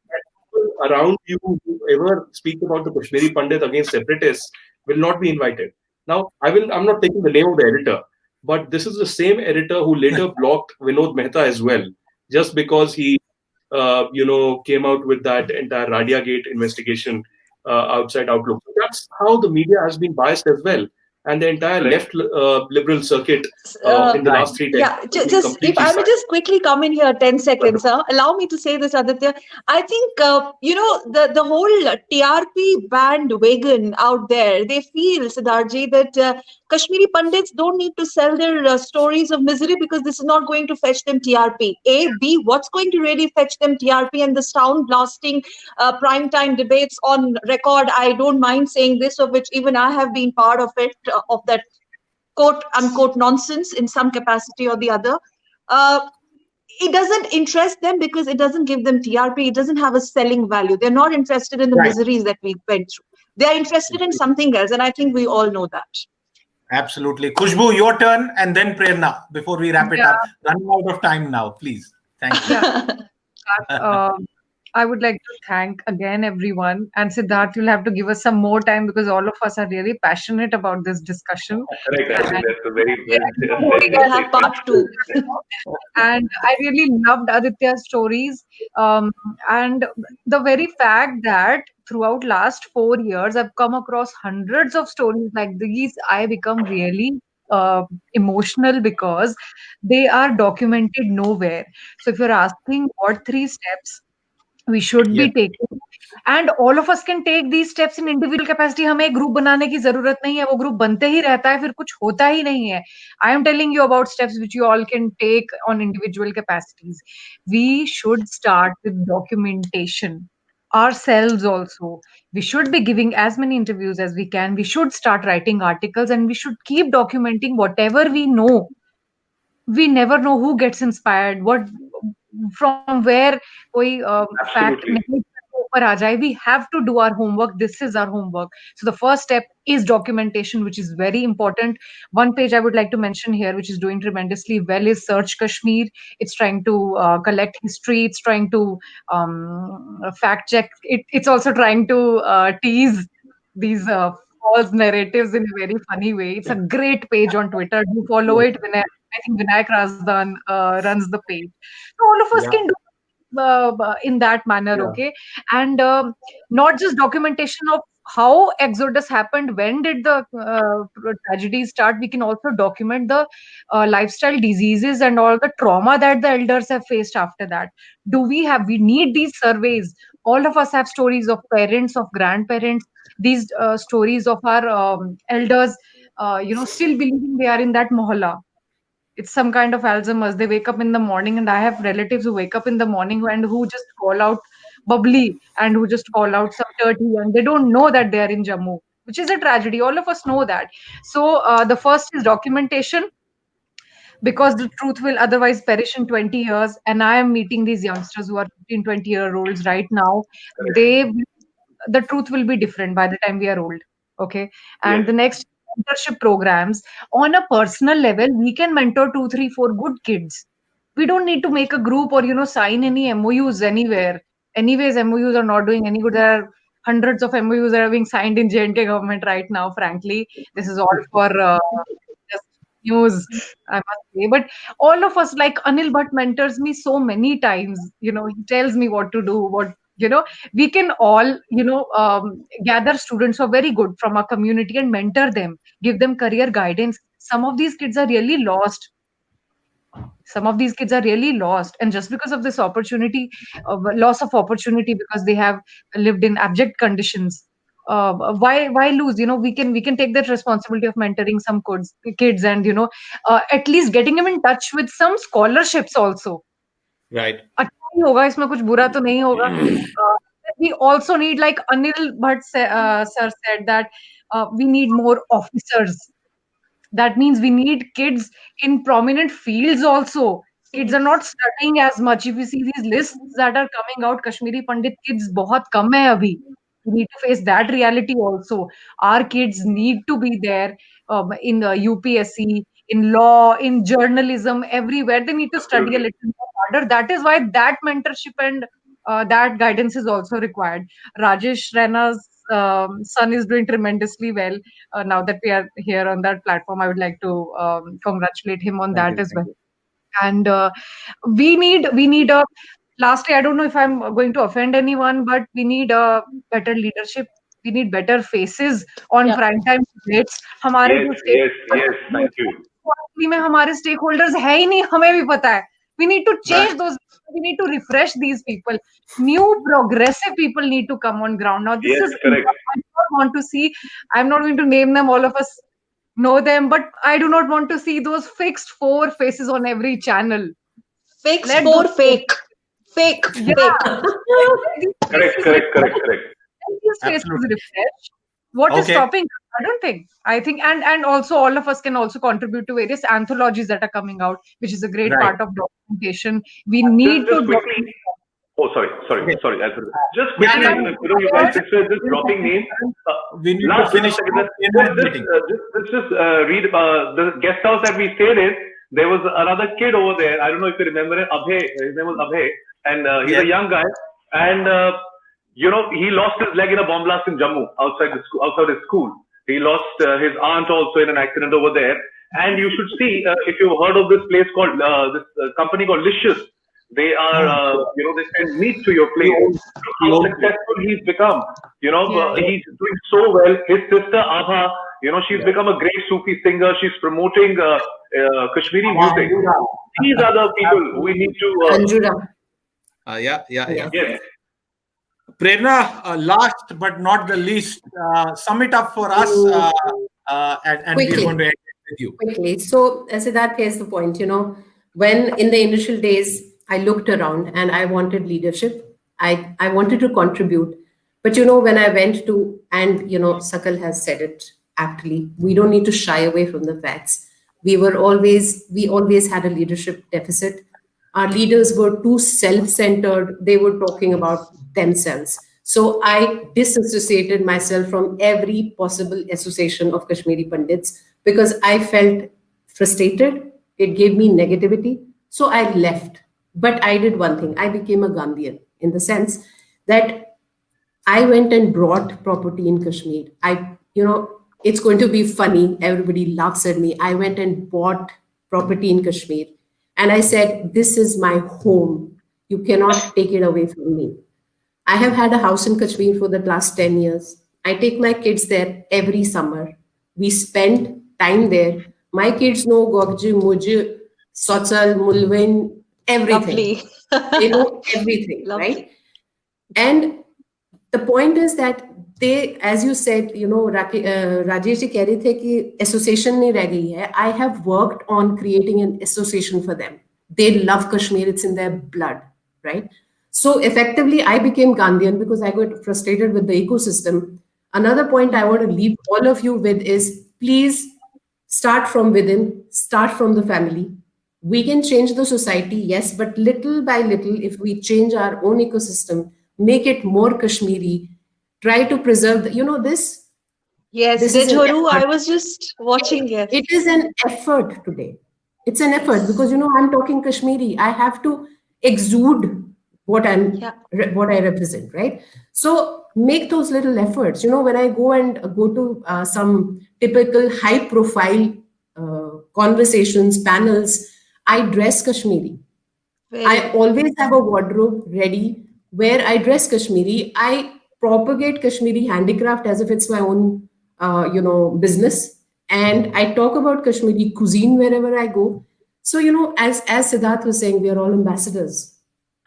that people around you who ever speak about the Kashmiri Pandit against separatists will not be invited. Now, I'm not taking the name of the editor, but this is the same editor who later blocked Vinod Mehta as well, just because he, came out with that entire Radia Gate investigation outside Outlook. So that's how the media has been biased as well. And the entire left liberal circuit in the last 3 decades. Yeah, just if I may just quickly come in here, 10 seconds. Allow me to say this, Aditya. I think, the whole TRP bandwagon out there, they feel, Siddharji, that Kashmiri Pandits don't need to sell their stories of misery because this is not going to fetch them TRP. A, B, what's going to really fetch them TRP and the sound blasting primetime debates on record? I don't mind saying this, of which even I have been part of it, of that quote unquote nonsense in some capacity or the other. It doesn't interest them because it doesn't give them TRP. It doesn't have a selling value. They're not interested in the miseries that we went through. They're interested in something else. And I think we all know that. Absolutely. Khushboo, your turn, and then Prerna before we wrap it up. Running out of time now, please. Thank you. I would like to thank again everyone. And Siddharth, you'll have to give us some more time because all of us are really passionate about this discussion. Correct. I think that's a very We'll have part 2. And I really loved Aditya's stories. And the very fact that throughout last 4 years, I've come across hundreds of stories like these, I become really emotional because they are documented nowhere. So if you're asking what 3 steps we should be taking, and all of us can take these steps in individual capacity. हमें एक group बनाने की जरूरत नहीं है, वो group बनते ही रहता है, फिर कुछ होता ही नहीं है. I am telling you about steps which you all can take on individual capacities. We should start with documentation ourselves also. We should be giving as many interviews as we can. We should start writing articles and we should keep documenting whatever we know. We never know who gets inspired, what from where koi fact ऊपर आ जाए. We have to do our homework. This is our homework. So the first step is documentation, which is very important. One page I would like to mention here, which is doing tremendously well, is Search Kashmir. It's trying to collect history. It's trying to fact check. It's also trying to tease these false narratives in a very funny way. It's a great page on Twitter. Do follow it. I think Vinayak Razdan runs the page. So all of us can do in that manner, okay? And not just documentation of how exodus happened, when did the tragedy start. We can also document the lifestyle diseases and all the trauma that the elders have faced after that. We need these surveys. All of us have stories of parents, of grandparents, these stories of our elders, still believing they are in that mohalla. It's some kind of Alzheimer's. They wake up in the morning, and I have relatives who wake up in the morning and who just call out bubbly and who just call out some dirty, and they don't know that they are in Jammu, which is a tragedy. All of us know that. So the first is documentation, because the truth will otherwise perish in 20 years. And I am meeting these youngsters who are 15, 20-year-olds right now. The truth will be different by the time we are old. Okay. And the next, mentorship programs. On a personal level, we can mentor 2, 3, 4 good kids. We don't need to make a group or sign any MOUs anywhere. Anyways, MOUs are not doing any good. There are hundreds of MOUs that are being signed in J&K government right now. Frankly, this is all for just news, I must say. But all of us, like Anil Bhatt mentors me so many times. He tells me what to do, we can all gather students who are very good from our community and mentor them, give them career guidance. Some of these kids are really lost. And just because of this opportunity, loss of opportunity, because they have lived in abject conditions, why lose? We can take that responsibility of mentoring some kids and at least getting them in touch with some scholarships also. Right. अच्छा ही होगा, इसमें कुछ बुरा तो नहीं होगा. We also need, like Anil Bhatt sir said, that we need more officers. That means we need kids in prominent fields also. Kids are not studying as much. If you see these lists that are coming out, Kashmiri Pandit kids बहुत कम है अभी. We need to face that reality also. Our kids need to be there in the UPSC, in law, in journalism, everywhere. They need to study a little more harder. That is why that mentorship and that guidance is also required. Rajesh Raina's son is doing tremendously well. Now that we are here on that platform, I would like to congratulate him on that as well. And we need a lastly, I don't know if I'm going to offend anyone, but we need a better leadership. We need better faces on prime time debates. हमारे जो Yes, thank you. में हमारे stakeholders है ही नहीं, हमें भी पता है. We need to change those. We need to refresh these people. New progressive people need to come on ground. Now this is correct. I don't want to see. I'm not going to name them. All of us know them, but I do not want to see those fixed 4 faces on every channel. Fixed 4 fake. Fake. Correct. These faces refresh. What is stopping? I don't think. I think, and also all of us can also contribute to various anthologies that are coming out, which is a great part of documentation. We need just quickly. Oh, sorry. Just quickly, you guys, since we're just dropping names. We need to finish. Just read the guest house that we stayed in. There was another kid over there. I don't know if you remember it. Abhay. His name was Abhay, and he's a young guy. And he lost his leg in a bomb blast in Jammu outside his school. He lost his aunt also in an accident over there. And you should see if you've heard of this place called this company called Licious. They are they send meat to your place. Look how successful he's become. He's doing so well. His sister Abha, she's become a great Sufi singer. She's promoting Kashmiri music. These are the people we need to. Yeah. Prerna, last but not the least, sum it up for us, and we're going to end with you. Quickly. So, Siddharth, here's the point. When in the initial days, I looked around and I wanted leadership. I wanted to contribute. But, when I went to, and, Sakal has said it aptly, we don't need to shy away from the facts. We always had a leadership deficit. Our leaders were too self-centered. They were talking about themselves. So I disassociated myself from every possible association of Kashmiri Pandits because I felt frustrated. It gave me negativity. So I left. But I did one thing. I became a Gandhian in the sense that I went and brought property in Kashmir. It's going to be funny. Everybody laughs at me. I went and bought property in Kashmir. And I said, this is my home. You cannot take it away from me. I have had a house in Kashmir for the last 10 years. I take my kids there every summer. We spend time there. My kids know Gogji, Muj, Sotsal, Mulwin, everything. They know everything, right? And the point is that they, as you said, Rajesh ji keh rahe the ki association nahi reh gayi hai. I have worked on creating an association for them. They love Kashmir. It's in their blood, right? So effectively, I became Gandhian because I got frustrated with the ecosystem. Another point I want to leave all of you with is, please start from within, start from the family. We can change the society, yes, but little by little, if we change our own ecosystem, make it more Kashmiri, try to preserve this. Yes, I was just watching it. It is an effort today. It's an effort because, I'm talking Kashmiri. I have to exude what I represent, right? So make those little efforts. When I go to some typical high profile conversations, panels, I dress Kashmiri. I always have a wardrobe ready where I dress Kashmiri. I propagate Kashmiri handicraft as if it's my own, business. And I talk about Kashmiri cuisine wherever I go. So, as Siddharth was saying, we are all ambassadors.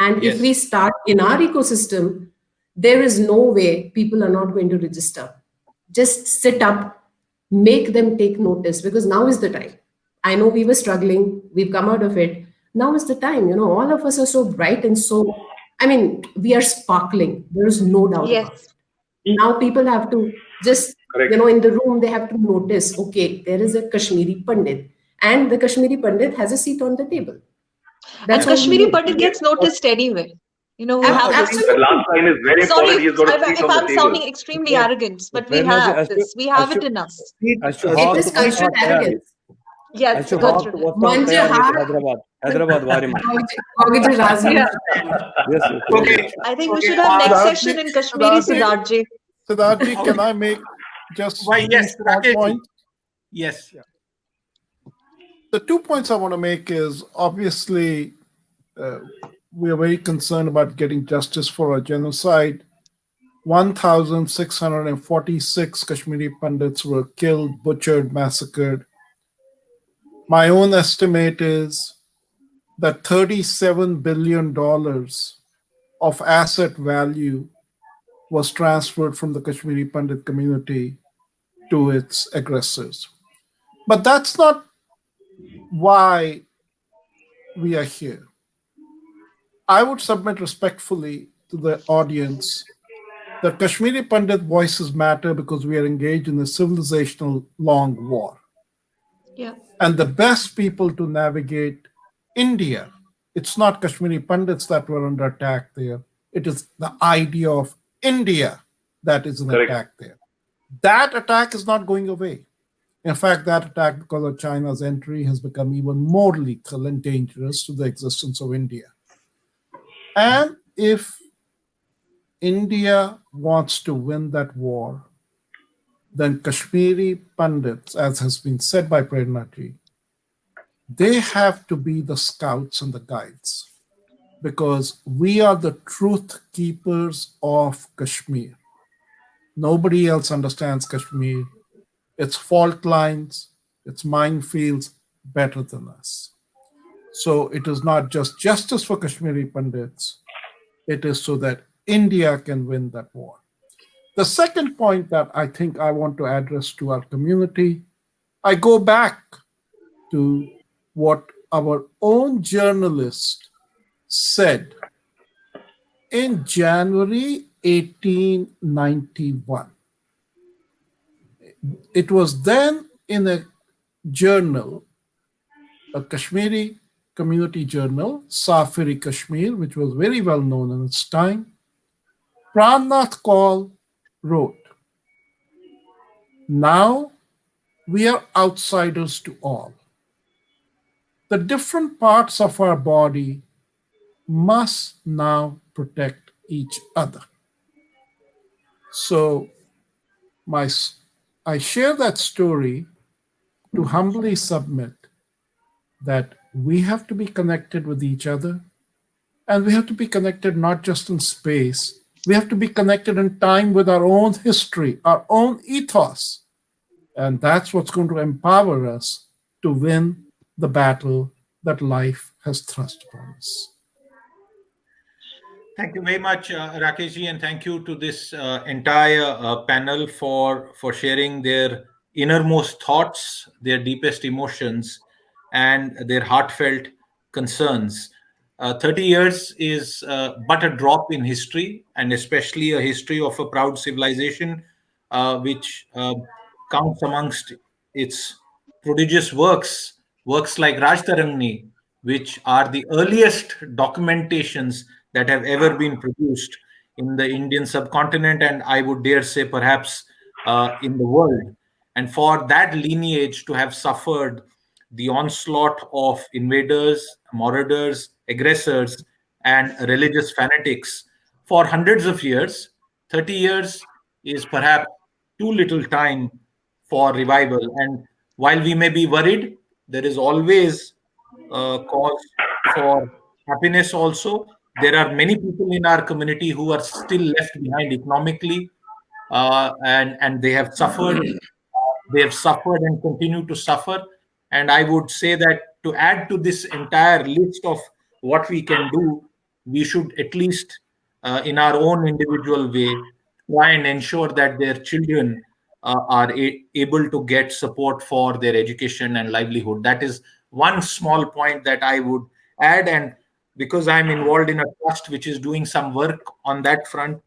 And if we start in our ecosystem, there is no way people are not going to register. Just sit up, make them take notice, because now is the time. I know we were struggling. We've come out of it. Now is the time. All of us are so bright and so, we are sparkling. There is no doubt about it. Now people have to just, in the room, they have to notice, okay, there is a Kashmiri Pandit. And the Kashmiri Pandit has a seat on the table. That's and all we Kashmiri know. Pandit gets noticed anyway. We have this. The last line is very Sorry important. He's got to speak if from the I'm table. sounding extremely arrogant, but we Prerna ji, have this. We have it in us. It is cultural arrogance. Yes, cultural. Manja heart. Hyderabad Vari Yeah. Yes. Okay. I think we should have next session in Kashmiri, Siddharth. Siddharth, can I make just Why, yes, one Rakesh. point? Yes. The 2 points I want to make is obviously we are very concerned about getting justice for a genocide. 1,646 Kashmiri Pandits were killed, butchered, massacred. My own estimate is that $37 billion of asset value was transferred from the Kashmiri Pandit community to its aggressors. But that's not why we are here. I would submit respectfully to the audience that Kashmiri Pandit voices matter because we are engaged in a civilizational long war. Yeah. And the best people to navigate India, it's not Kashmiri Pandits that were under attack there. It is the idea of India that is an attack there. That attack is not going away. In fact, that attack, because of China's entry, has become even more lethal and dangerous to the existence of India. And if India wants to win that war, then Kashmiri Pandits, as has been said by Prerna ji, they have to be the scouts and the guides, because we are the truth keepers of Kashmir. Nobody else understands Kashmir, its fault lines, its minefields better than us. So it is not just justice for Kashmiri Pandits, it is so that India can win that war. The second point that I think I want to address to our community, I go back to what our own journalist said in January 1891. It was then in a journal, a Kashmiri community journal, Safiri Kashmir, which was very well known in its time. Kaul wrote, "Now we are outsiders to all. The different parts of our body must now protect each other." So I share that story to humbly submit that we have to be connected with each other, and we have to be connected not just in space, we have to be connected in time with our own history, our own ethos. And that's what's going to empower us to win the battle that life has thrust upon us. Thank you very much, Rakeshji, and thank you to this entire panel for sharing their innermost thoughts, their deepest emotions, and their heartfelt concerns. 30 years is but a drop in history, and especially a history of a proud civilization which counts amongst its prodigious works like Rajtarangni, which are the earliest documentations that have ever been produced in the Indian subcontinent, and I would dare say perhaps in the world. And for that lineage to have suffered the onslaught of invaders, marauders, aggressors, and religious fanatics for hundreds of years, 30 years is perhaps too little time for revival. And while we may be worried, there is always cause for happiness also. There are many people in our community who are still left behind economically, and they have suffered. They have suffered and continue to suffer. And I would say that to add to this entire list of what we can do, we should at least, in our own individual way, try and ensure that their children are able to get support for their education and livelihood. That is one small point that I would add. And because I'm involved in a trust which is doing some work on that front,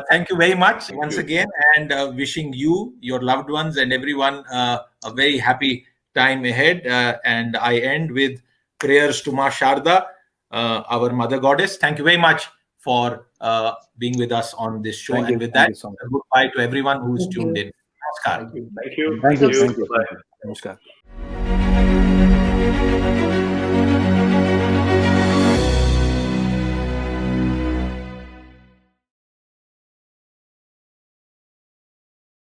thank you very much once again, and wishing you, your loved ones, and everyone a very happy time ahead. And I end with prayers to Ma Sharda our mother goddess. Thank you very much for being with us on this show. Thank And you. with Thank that, you so much. goodbye to everyone who's Thank tuned you. in. Namaskar. Thank you. Thank you. Bye. Namaskar.